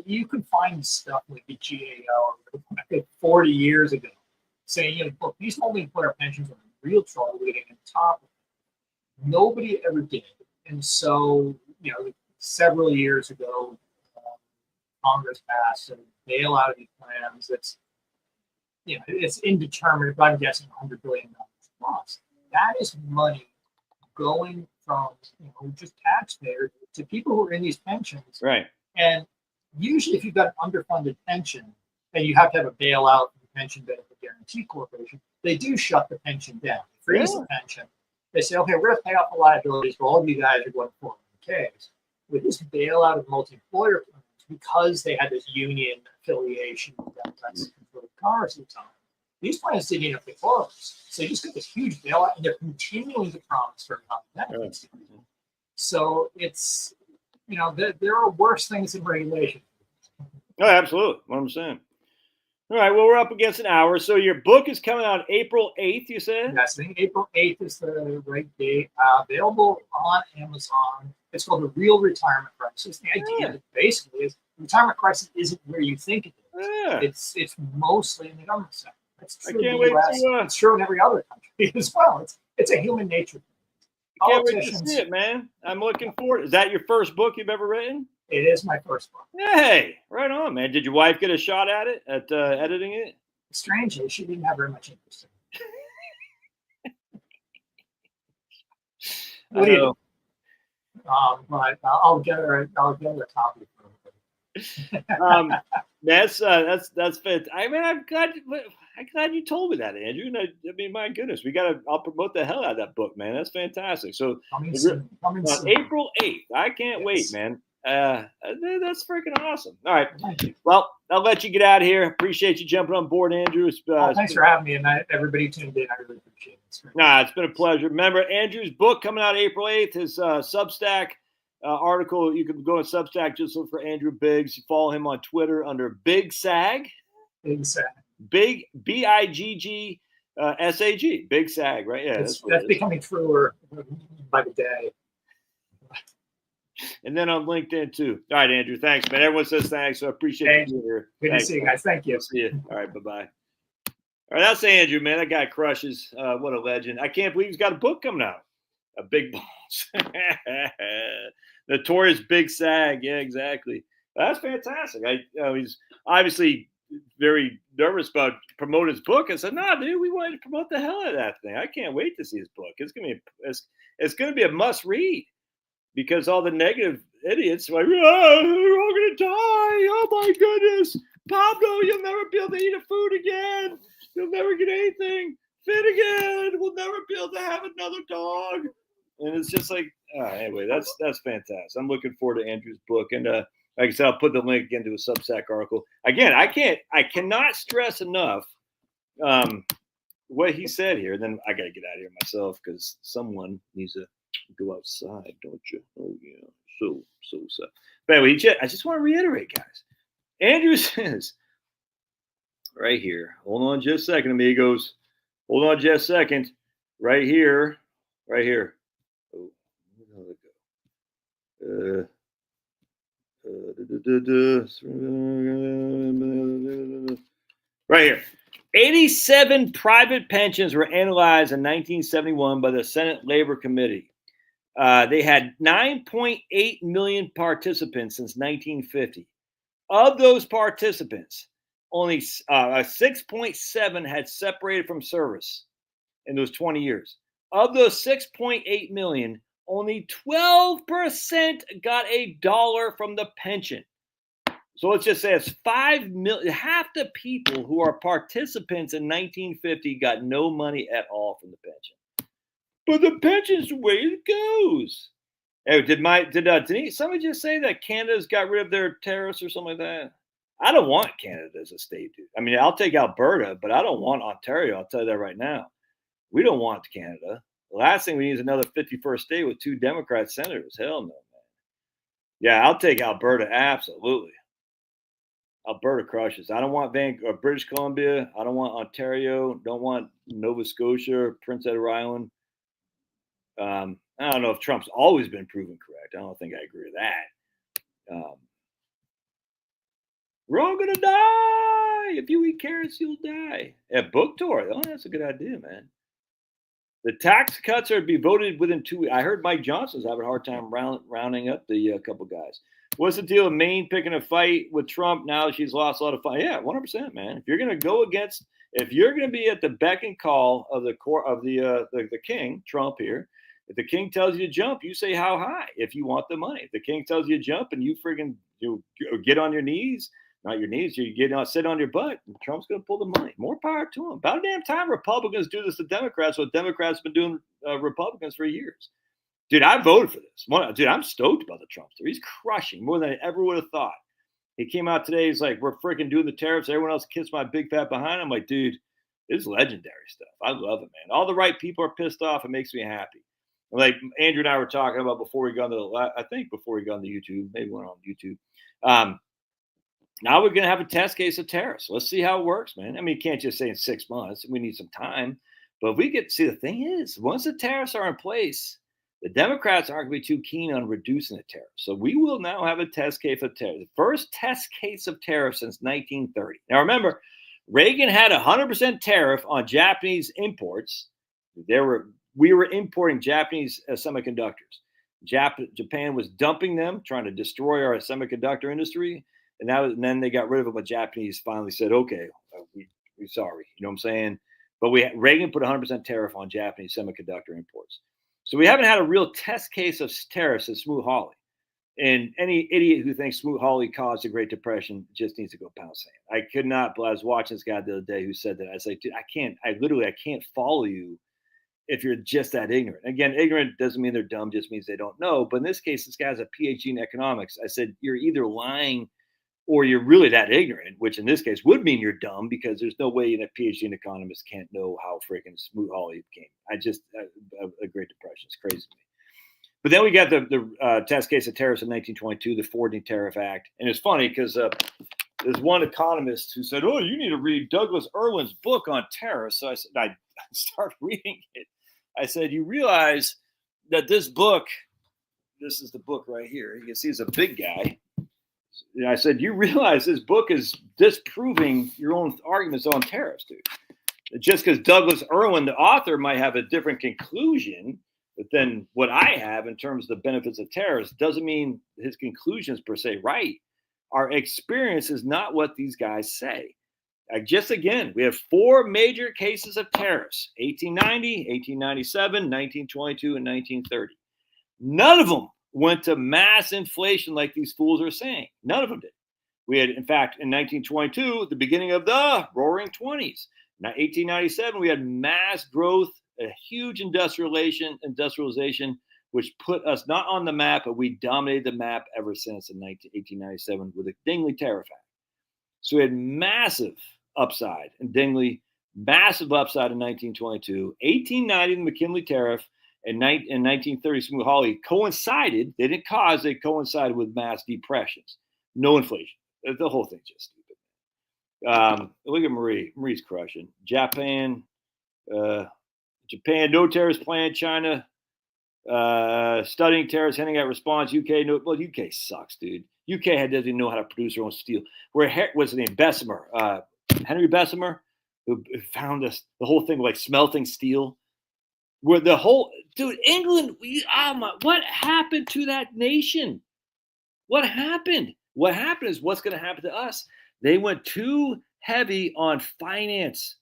You could find stuff like the GAO 40 years ago saying, look, these multi-employer pensions are in real trouble getting on top of it. Nobody ever did. And so, several years ago, Congress passed a bailout of these plans. It's indeterminate, but I'm guessing $100 billion plus. That is money going from, just taxpayers to people who are in these pensions. Right. And usually, if you've got an underfunded pension and you have to have a bailout from the Pension Benefit Guarantee Corporation, they do shut the pension down. They freeze the pension. They say, okay, we're going to pay off the liabilities for all of you guys who are going to 401ks. With this bailout of multi-employer plans, because they had this union affiliation with Democrats and Congress at the time, these plans didn't even have to close. So you just get this huge bailout, and they're continuing to promise for benefits. So it's, there are worse things in regulation. Oh, absolutely. What I'm saying. All right. Well, we're up against an hour. So your book is coming out April 8th, you said? Yes, I think April 8th is the right date. Available on Amazon. It's called The Real Retirement Crisis. The idea basically is the retirement crisis isn't where you think it is. Yeah. It's mostly in the government sector. It's true I can't in the wait US. to, It's true in every other country as well. It's a human nature. Can't wait to see it, man. I'm looking forward. Is that your first book you've ever written? It is my first book. Hey, right on, man. Did your wife get a shot at it, at editing it? Strangely, she didn't have very much interest in it. What do you do? But I'll get her a copy from her. That's fit. I mean, I'm glad you told me that, Andrew. And I mean, my goodness, I'll promote the hell out of that book, man. That's fantastic. So Coming soon. April 8th. I can't wait, man. That's freaking awesome. All right. Well, I'll let you get out of here. Appreciate you jumping on board, Andrew. Thanks for having me, and everybody tuned in. I really appreciate it. It's been a pleasure. Remember, Andrew's book coming out April 8th, his Substack article. You can go to Substack, just look for Andrew Biggs. You follow him on Twitter under Big Sag. Big Sag. Big BIGG SAG. Big Sag, right? Yeah, that's becoming truer by the day. And then on LinkedIn too. All right, Andrew. Thanks, man. Everyone says thanks, so I appreciate you being here. Good to see you guys. Thank you. See you. All right, bye-bye. All right, that's Andrew, man. That guy crushes. What a legend. I can't believe he's got a book coming out. A Big Balls. Notorious Big Sag. Yeah, exactly. That's fantastic. He's obviously very nervous about promoting his book. I said, "No, dude, we wanted to promote the hell out of that thing. I can't wait to see his book. It's gonna be a must read." Because all the negative idiots are like, oh, we're all going to die. Oh, my goodness. Pablo, you'll never be able to eat a food again. You'll never get anything fit again. We'll never be able to have another dog. And it's just like, anyway, that's fantastic. I'm looking forward to Andrew's book. And like I said, I'll put the link again to a Substack article. Again, I cannot stress enough what he said here. And then I got to get out of here myself because someone needs to go outside, don't you? Oh yeah, so sad. But anyway, I just want to reiterate, guys. Andrew says right here. Hold on just a second, amigos. Hold on just a second. Right here. Oh, where did it go? Right here. 87 private pensions were analyzed in 1971 by the Senate Labor Committee. They had 9.8 million participants since 1950. Of those participants, only 6.7 had separated from service in those 20 years. Of those 6.8 million, only 12% got $1 from the pension. So let's just say it's 5 million. Half the people who are participants in 1950 got no money at all from the pension. But the pension's the way it goes. Hey, did somebody just say that Canada's got rid of their tariffs or something like that? I don't want Canada as a state, dude. I mean, I'll take Alberta, but I don't want Ontario. I'll tell you that right now. We don't want Canada. The last thing we need is another 51st state with 2 Democrat senators. Hell no, man. Yeah, I'll take Alberta. Absolutely. Alberta crushes. I don't want British Columbia. I don't want Ontario. Don't want Nova Scotia, Prince Edward Island. I don't know if Trump's always been proven correct. I don't think I agree with that. We're all going to die. If you eat carrots, you'll die. Yeah, book tour. Oh, that's a good idea, man. The tax cuts are to be voted within 2 weeks. I heard Mike Johnson's having a hard time rounding up the couple guys. What's the deal with Maine picking a fight with Trump now she's lost a lot of fight? Yeah, 100%, man. If you're going to be at the beck and call of the court of the king, Trump here, if the king tells you to jump, you say how high if you want the money. If the king tells you to jump and you get on your knees, not your knees, sit on your butt, Trump's going to pull the money. More power to him. About a damn time Republicans do this to Democrats, what Democrats have been doing Republicans for years. Dude, I voted for this. Dude, I'm stoked about the Trumpster. He's crushing more than I ever would have thought. He came out today. He's like, we're freaking doing the tariffs. Everyone else kissed my big fat behind. I'm like, dude, this is legendary stuff. I love it, man. All the right people are pissed off. It makes me happy. Like Andrew and I were talking about before we got on the YouTube, maybe we're on YouTube. Now we're going to have a test case of tariffs. Let's see how it works, man. I mean, you can't just say in 6 months. We need some time. But the thing is, once the tariffs are in place, the Democrats aren't going to be too keen on reducing the tariffs. So we will now have a test case of tariffs. The first test case of tariffs since 1930. Now, remember, Reagan had 100% tariff on Japanese imports. They were we were importing Japanese semiconductors. Japan was dumping them, trying to destroy our semiconductor industry, and then they got rid of them. But Japanese finally said, "Okay, we're sorry." You know what I'm saying? But Reagan put 100% tariff on Japanese semiconductor imports. So we haven't had a real test case of tariffs since Smoot-Hawley. And any idiot who thinks Smoot-Hawley caused the Great Depression just needs to go pound sand. I could not, but I was watching this guy the other day who said that. I was like, dude, I can't follow you if you're just that ignorant. Again, ignorant doesn't mean they're dumb, just means they don't know. But in this case, this guy has a PhD in economics. I said, you're either lying or you're really that ignorant, which in this case would mean you're dumb because there's no way a PhD in economics can't know how freaking Smoot-Hawley came. A Great Depression is crazy to me. But then we got the test case of tariffs in 1922, the Fordney Tariff Act. And it's funny because there's one economist who said, "Oh, you need to read Douglas Irwin's book on tariffs." So I said, I started reading it. I said, you realize that this is the book right here. You can see it's a big guy. And I said, you realize this book is disproving your own arguments on tariffs, dude. Just because Douglas Irwin, the author, might have a different conclusion than what I have in terms of the benefits of tariffs doesn't mean his conclusions per se right. Our experience is not what these guys say. Just again, we have 4 major cases of tariffs: 1890, 1897, 1922, and 1930. None of them went to mass inflation like these fools are saying. None of them did. We had, in fact, in 1922, the beginning of the Roaring 20s. In 1897, we had mass growth, a huge industrialization, which put us not on the map, but we dominated the map ever since in 1897 with the Dingley Tariff Act. So we had massive upside in Dingley, massive upside in 1922, 1890 the McKinley Tariff, and in 1930 Smoot-Hawley coincided. They didn't cause; they coincided with mass depressions, no inflation. The whole thing's just stupid. Look at Marie. Marie's crushing. Japan, no tariffs planned. China, studying tariffs, handing out response. UK, no. Well, UK sucks, dude. UK doesn't even know how to produce their own steel. What's his name? Bessemer, Henry Bessemer, who found the whole thing like smelting steel. Where the whole England. What happened to that nation? What happened? What happened is what's going to happen to us. They went too heavy on finance,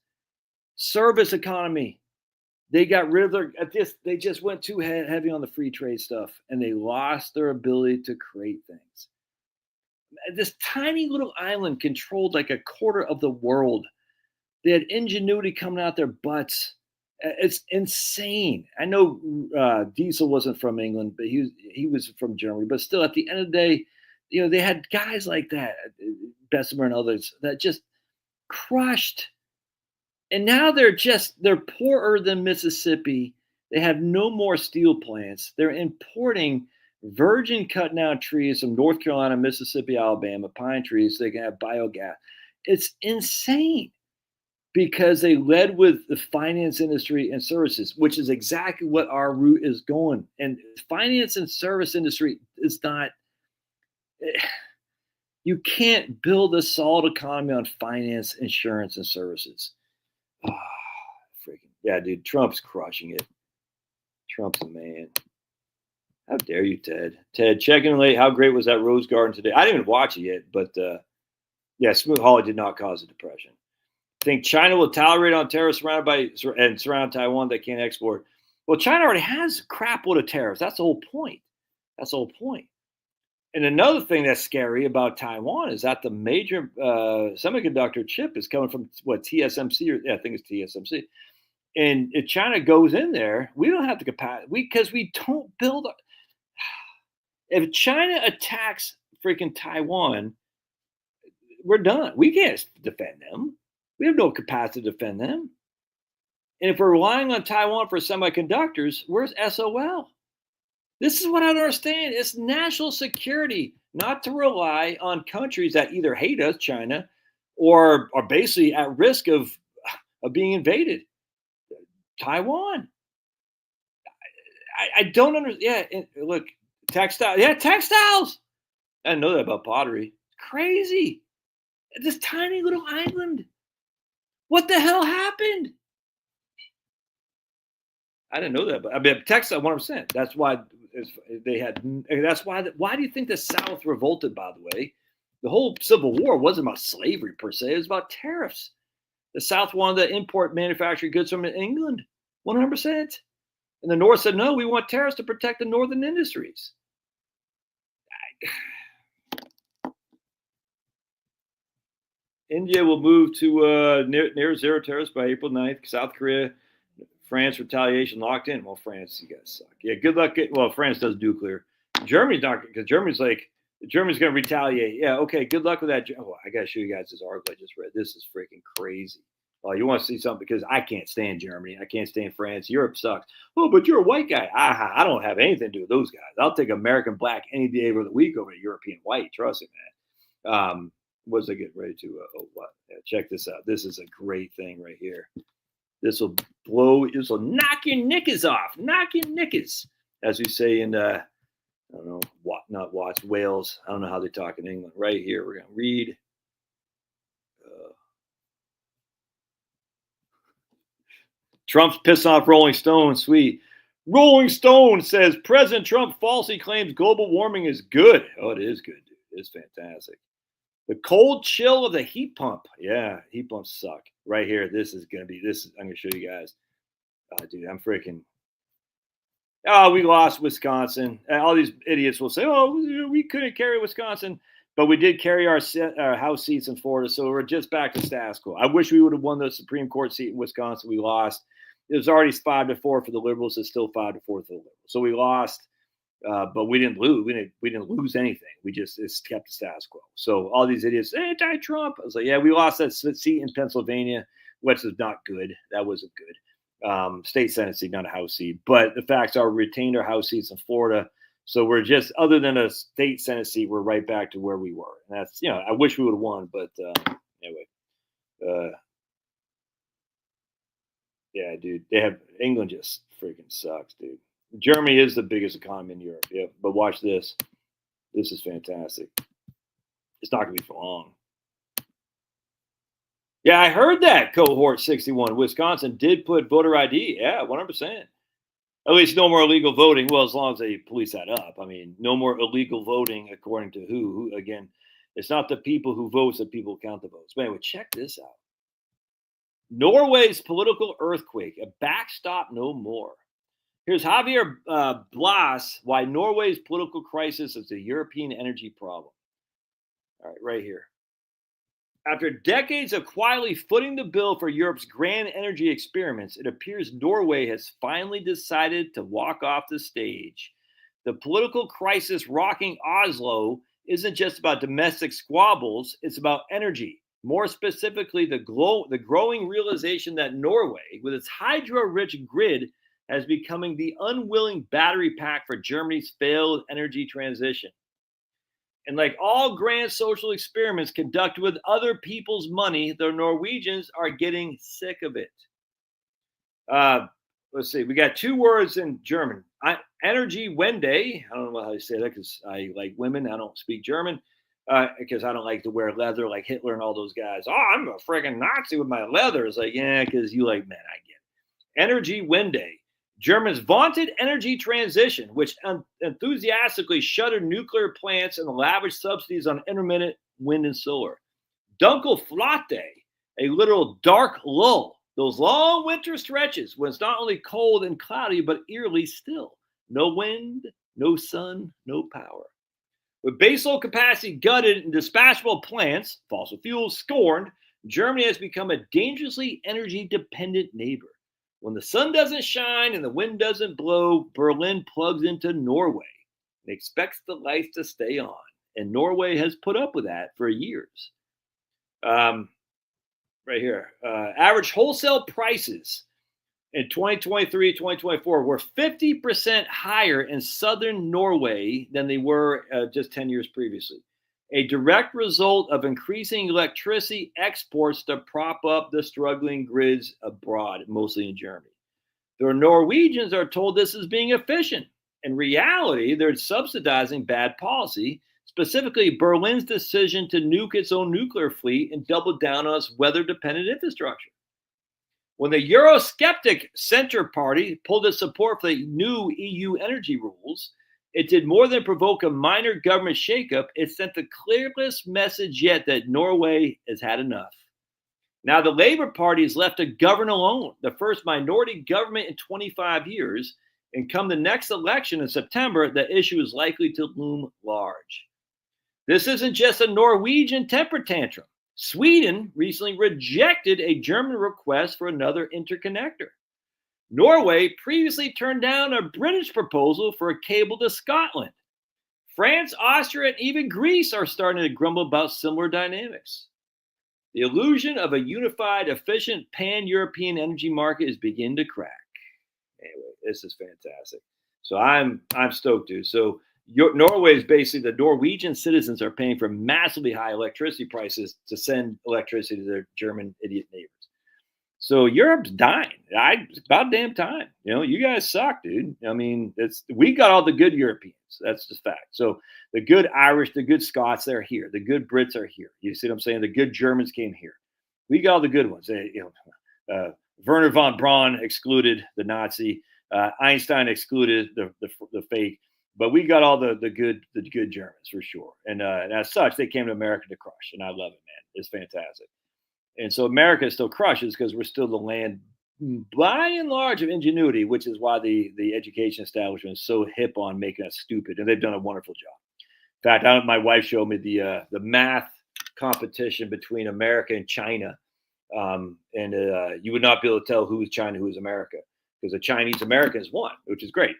service economy. They got rid of they just went too heavy on the free trade stuff, and they lost their ability to create things. This tiny little island controlled like a quarter of the world. They had ingenuity coming out their butts. It's insane. I know Diesel wasn't from England, but he was from Germany. But still, at the end of the day, they had guys like that, Bessemer and others, that just crushed. And now they're poorer than Mississippi. They have no more steel plants. They're importing virgin cut down trees from North Carolina, Mississippi, Alabama, pine trees. So they can have biogas. It's insane because they led with the finance industry and services, which is exactly what our route is going. And finance and service industry is not. You can't build a solid economy on finance, insurance, and services. Freaking yeah, dude. Trump's crushing it. Trump's the man. How dare you, Ted? Ted, checking in late. How great was that Rose Garden today? I didn't even watch it yet, but yeah, Smoot-Hawley did not cause a depression. Think China will tolerate on tariffs surround Taiwan that can't export. Well, China already has crap load of tariffs. That's the whole point. And another thing that's scary about Taiwan is that the major semiconductor chip is coming from TSMC, I think it's TSMC. And if China goes in there, we don't have the capacity because we don't build. If China attacks freaking Taiwan, we're done. We can't defend them. We have no capacity to defend them. And if we're relying on Taiwan for semiconductors, where's SOL? This is what I don't understand. It's national security, not to rely on countries that either hate us, China, or are basically at risk of being invaded. Taiwan. I don't understand. Yeah, look, textiles. Yeah, textiles. I didn't know that about pottery. Crazy. This tiny little island. What the hell happened? I didn't know that, but I mean, Texas 100%. That's why they had. That's why. Why do you think the South revolted? By the way, the whole Civil War wasn't about slavery per se. It was about tariffs. The South wanted to import manufactured goods from England, 100%. And the North said, no, we want tariffs to protect the northern industries. India will move to near zero tariffs by April 9th. South Korea, France retaliation locked in. Well, France, you guys suck. Yeah, good luck. Well, France does nuclear. Germany's not, because Germany's like, Germany's going to retaliate. Yeah, okay, good luck with that. Oh, I got to show you guys this article I just read. This is freaking crazy. Oh, you want to see something? Because I can't stand Germany. I can't stand France. Europe sucks. Oh, but you're a white guy. I don't have anything to do with those guys. I'll take American black any day of the week over European white. Trust me, man. Was I getting ready to? What? Yeah, check this out. This is a great thing right here. This will knock your knickers off. Knock your knickers, as we say in I don't know, not Watts, Wales. I don't know how they talk in England. Right here, we're gonna read. Trump's pissed off Rolling Stone. Sweet. Rolling Stone says President Trump falsely claims global warming is good. Oh, it is good, dude. It's fantastic. The cold chill of the heat pump. Yeah, heat pumps suck. Right here. This is I'm gonna show you guys. Dude, I'm freaking. Oh, we lost Wisconsin. All these idiots will say, "Oh, we couldn't carry Wisconsin," but we did carry our House seats in Florida, so we're just back to status quo. I wish we would have won the Supreme Court seat in Wisconsin. We lost. It was already 5-4 for the Liberals. It's still 5-4 for the Liberals. So we lost, but we didn't lose. We didn't lose anything. It's kept the status quo. So all these idiots, anti-Trump. I was like, yeah, we lost that seat in Pennsylvania, which is not good. That wasn't good. State Senate seat, not a House seat. But the facts are, we retained our House seats in Florida. So we're just, other than a state Senate seat, we're right back to where we were. And that's, I wish we would have won, but anyway. Yeah, dude. England just freaking sucks, dude. Germany is the biggest economy in Europe. Yeah, but watch this. This is fantastic. It's not going to be for long. Yeah, I heard that. Cohort 61. Wisconsin did put voter ID. Yeah, 100%. At least no more illegal voting. Well, as long as they police that up. I mean, no more illegal voting according to who? Again, it's not the people who vote, it's the people who count the votes. But anyway, check this out. Norway's political earthquake, a backstop no more. Here's Javier Blas, why Norway's political crisis is a European energy problem. All right, right here. After decades of quietly footing the bill for Europe's grand energy experiments, it appears Norway has finally decided to walk off the stage. The political crisis rocking Oslo isn't just about domestic squabbles, it's about energy. More specifically, the growing realization that Norway, with its hydro-rich grid, has becoming the unwilling battery pack for Germany's failed energy transition. And like all grand social experiments conducted with other people's money, the Norwegians are getting sick of it. Let's see. We got two words in German. Energy Wende. I don't know how to say that because I like women. I don't speak German. Because I don't like to wear leather like Hitler and all those guys. Oh, I'm a friggin' Nazi with my leather. It's like, yeah, because you like men, I get it. Energy Wende. Germans' vaunted energy transition, which enthusiastically shuttered nuclear plants and lavished subsidies on intermittent wind and solar. Dunkelflatte, a literal dark lull. Those long winter stretches when it's not only cold and cloudy, but eerily still. No wind, no sun, no power. With baseload capacity gutted and dispatchable plants, fossil fuels scorned, Germany has become a dangerously energy-dependent neighbor. When the sun doesn't shine and the wind doesn't blow, Berlin plugs into Norway and expects the lights to stay on. And Norway has put up with that for years. Right here. Average wholesale prices in 2023, 2024 were 50% higher in southern Norway than they were just 10 years previously. A direct result of increasing electricity exports to prop up the struggling grids abroad, mostly in Germany. The Norwegians are told this is being efficient. In reality, they're subsidizing bad policy, specifically Berlin's decision to nuke its own nuclear fleet and double down on its weather-dependent infrastructure. When the Eurosceptic Centre Party pulled its support for the new EU energy rules, it did more than provoke a minor government shakeup. It sent the clearest message yet that Norway has had enough. Now, the Labour Party is left to govern alone, the first minority government in 25 years. And come the next election in September, the issue is likely to loom large. This isn't just a Norwegian temper tantrum. Sweden recently rejected a German request for another interconnector. Norway previously turned down a British proposal for a cable to Scotland. France, Austria, and even Greece are starting to grumble about similar dynamics. The illusion of a unified, efficient, pan-European energy market is beginning to crack. Anyway, this is fantastic. So I'm stoked, dude. So Norway is basically the Norwegian citizens are paying for massively high electricity prices to send electricity to their German idiot neighbors. So Europe's dying. It's about damn time. You know, you guys suck, dude. I mean, we got all the good Europeans. That's the fact. So the good Irish, the good Scots, they're here. The good Brits are here. You see what I'm saying? The good Germans came here. We got all the good ones. Werner von Braun excluded, the Nazi. Einstein excluded, the fake. But we got all the good Germans for sure. And as such, they came to America to crush. And I love it, man. It's fantastic. And so America still crushes because we're still the land, by and large, of ingenuity, which is why the education establishment is so hip on making us stupid. And they've done a wonderful job. In fact, my wife showed me the math competition between America and China. You would not be able to tell who is China, who is America, because the Chinese Americans won, which is great.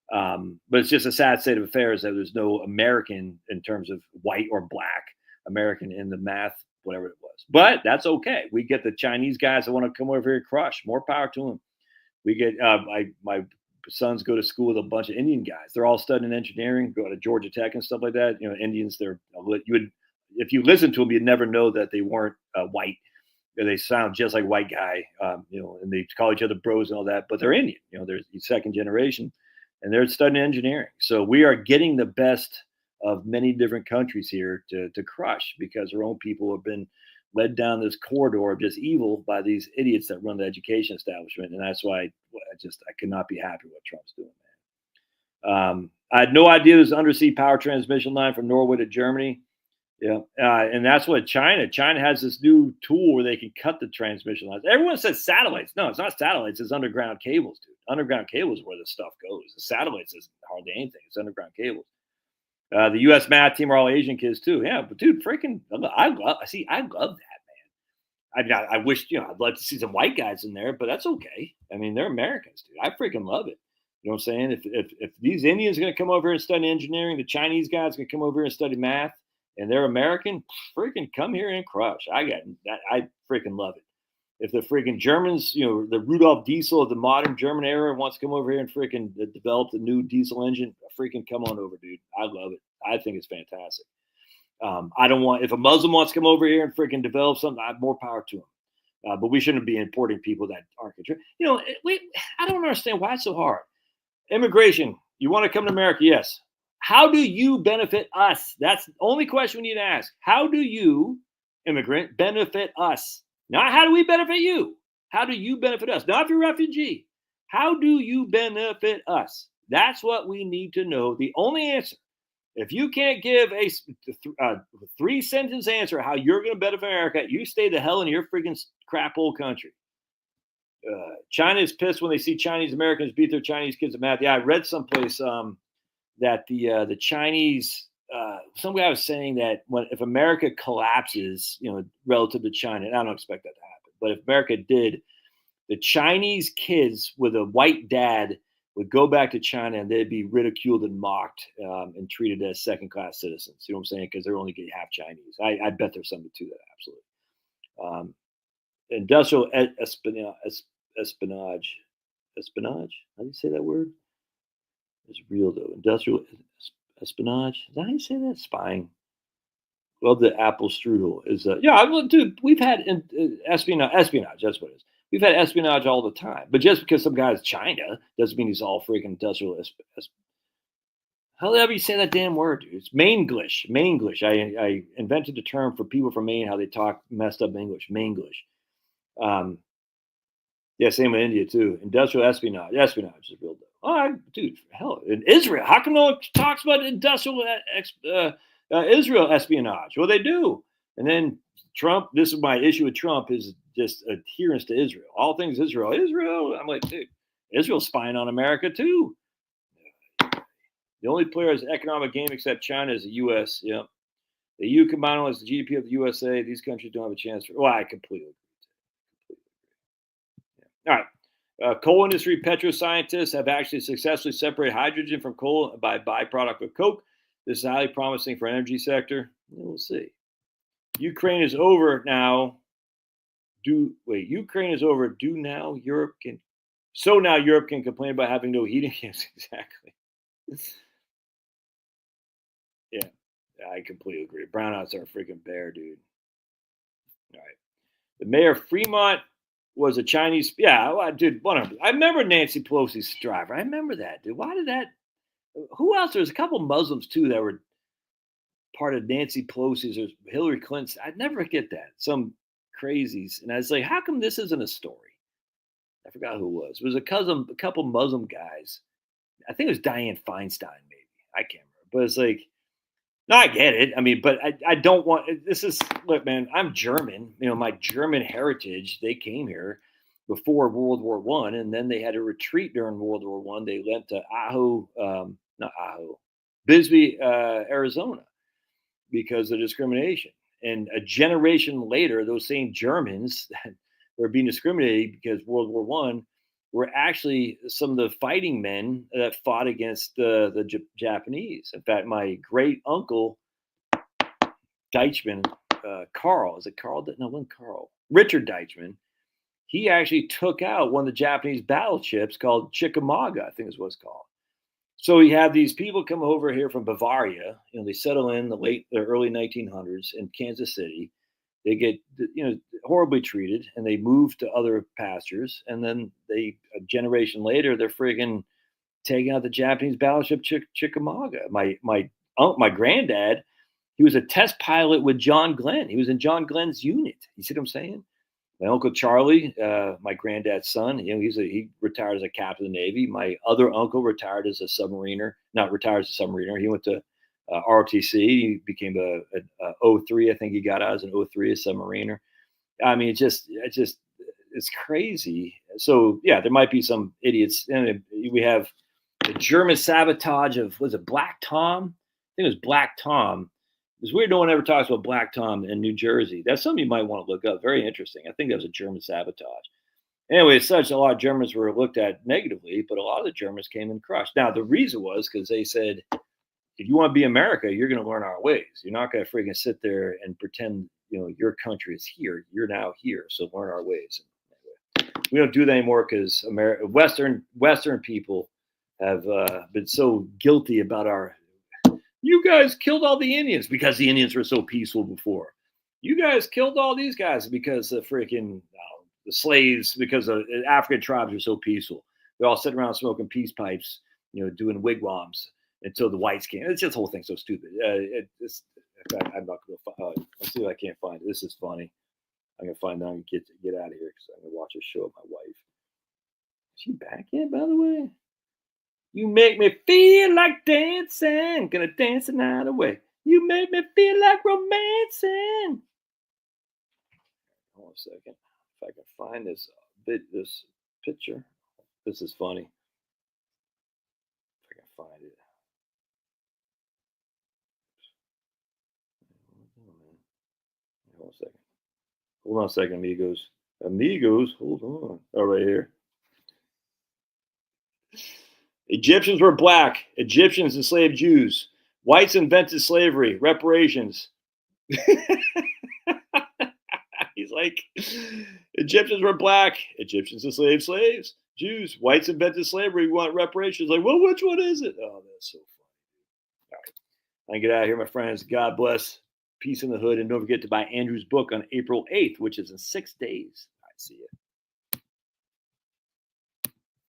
But it's just a sad state of affairs that there's no American in terms of white or black American in the math, whatever it was. But that's okay. We get the Chinese guys that want to come over here and crush. More power to them. We get my sons go to school with a bunch of Indian guys. They're all studying engineering, go to Georgia Tech and stuff like that. You know, Indians. If you listen to them, you'd never know that they weren't white. They sound just like white guy. And they call each other bros and all that, but they're Indian. You know, they're second generation, and they're studying engineering. So we are getting the best of many different countries here to crush because our own people have been led down this corridor of just evil by these idiots that run the education establishment. And that's why I could not be happy with what Trump's doing, man. I had no idea there's an undersea power transmission line from Norway to Germany. Yeah. And that's what China has this new tool where they can cut the transmission lines. Everyone says satellites. No, it's not satellites. It's underground cables, dude. Underground cables is where the stuff goes. The satellites is hardly anything. It's underground cables. The U.S. math team are all Asian kids too. Yeah, but dude, freaking, I love that, man. I wish, I'd love to see some white guys in there, but that's okay. I mean, they're Americans, dude. I freaking love it. You know what I'm saying? If these Indians are going to come over here and study engineering, the Chinese guys are going to come over here and study math, and they're American, freaking come here and crush. I freaking love it. If the freaking Germans, the Rudolf Diesel of the modern German era wants to come over here and freaking develop the new diesel engine, freaking come on over, dude. I love it. I think it's fantastic. If a Muslim wants to come over here and freaking develop something, I have more power to them. But we shouldn't be importing people that aren't contributing. I don't understand why it's so hard. Immigration, you want to come to America? Yes. How do you benefit us? That's the only question we need to ask. How do you, immigrant, benefit us? Not how do we benefit you? How do you benefit us? Not if you're a refugee. How do you benefit us? That's what we need to know. The only answer. If you can't give a 3-sentence answer how you're going to benefit America, you stay the hell in your freaking crap hole country. China is pissed when they see Chinese Americans beat their Chinese kids at math. Yeah, I read someplace that the Chinese, some guy was saying that if America collapses, relative to China, and I don't expect that to happen, but if America did, the Chinese kids with a white dad would go back to China and they'd be ridiculed and mocked and treated as second-class citizens. You know what I'm saying? Because they're only getting half Chinese. I bet there's something to that, absolutely. Industrial espionage. Espionage? How do you say that word? It's real, though. Industrial espionage. Is that how you say that? Spying. Love the apple strudel. Dude, we've had espionage. That's what it is. We've had espionage all the time. But just because some guy's China doesn't mean he's all freaking industrial. How the hell do you say that damn word, dude? It's Mainglish. Mainglish. I invented the term for people from Maine, how they talk messed up English. Mainglish. Yeah, same with India too. Industrial espionage. Espionage is real. Dude, hell, in Israel, how come no one talks about industrial Israel espionage? Well, they do. And then Trump. This is my issue with Trump is just adherence to Israel. All things Israel. Israel. I'm like, dude, Israel's spying on America too. The only player is economic game except China is the U.S. Yeah, the EU combined as the GDP of the USA. These countries don't have a chance for. Well, I completely. All right. Coal industry petroscientists have actually successfully separated hydrogen from coal by byproduct of coke. This is highly promising for energy sector. We'll see. Ukraine is over now. Ukraine is over. Now Europe can. So now Europe can complain about having no heating. Yes, exactly. Yeah, I completely agree. Brownouts are a freaking bear, dude. All right. The mayor of Fremont was a Chinese. Yeah, dude. I remember Nancy Pelosi's driver. I remember that, dude. Why did that? Who else? There's a couple Muslims too that were part of Nancy Pelosi's or Hillary Clinton's. I'd never get that. Some crazies, and I was like, how come this isn't a story? I forgot who it was. It was a couple Muslim guys. I think it was Dianne Feinstein, maybe. I can't remember, but it's like. No, I get it. I mean, but I don't want. This is look, man. I'm German. You know, my German heritage. They came here before World War One, and then they had to retreat during World War One. They went to not Ajo, Bisbee, Arizona, because of discrimination. And a generation later, those same Germans that were being discriminated because World War One were actually some of the fighting men that fought against the Japanese. In fact, my great uncle Deichmann, Carl, is it Carl? No, wasn't Carl. Richard Deichmann. He actually took out one of the Japanese battleships called Chickamauga, I think is what it's called. So you have these people come over here from Bavaria. You know, they settle in the early 1900s in Kansas City. They get, horribly treated, and they move to other pastures. And then a generation later, they're friggin' taking out the Japanese battleship Chickamauga. My granddad, he was a test pilot with John Glenn. He was in John Glenn's unit. You see what I'm saying? My uncle Charlie, my granddad's son, he retired as a captain of the Navy. My other uncle retired as a submariner. Not retired as a submariner. He went to ROTC. He became a 03. I think he got out as an 03 as submariner. I mean, it's crazy. So yeah, there might be some idiots. And we have the German sabotage of, was it Black Tom? I think it was Black Tom. It's weird no one ever talks about Black Tom in New Jersey. That's something you might want to look up. Very interesting. I think that was a German sabotage. Anyway, as such, a lot of Germans were looked at negatively, but a lot of the Germans came and crushed. Now, the reason was because they said, if you want to be America, you're going to learn our ways. You're not going to freaking sit there and pretend, your country is here. You're now here, so learn our ways. Anyway, we don't do that anymore because Western people have been so guilty about you guys killed all the Indians because the Indians were so peaceful before. You guys killed all these guys because the freaking the slaves, because the African tribes are so peaceful. They're all sitting around smoking peace pipes, doing wigwams until the whites came. It's just the whole thing so stupid. In fact, I'm not going to. Let's see if I can't find it. This is funny. I'm going to find out and get out of here because I'm going to watch a show with my wife. Is she back yet, by the way? You make me feel like dancing. Gonna dance the night away. You make me feel like romancing. Hold on a second. If I can find this picture. This is funny. If I can find it. Hold on a second. Hold on a second, amigos. Amigos, hold on. Oh, right here. Egyptians were black. Egyptians enslaved Jews. Whites invented slavery. Reparations. He's like, Egyptians were black. Egyptians enslaved slaves. Jews. Whites invented slavery. We want reparations. Like, well, which one is it? Oh, that's so funny. All right. I get out of here, my friends. God bless. Peace in the hood. And don't forget to buy Andrew's book on April 8th, which is in 6 days. All right, see you.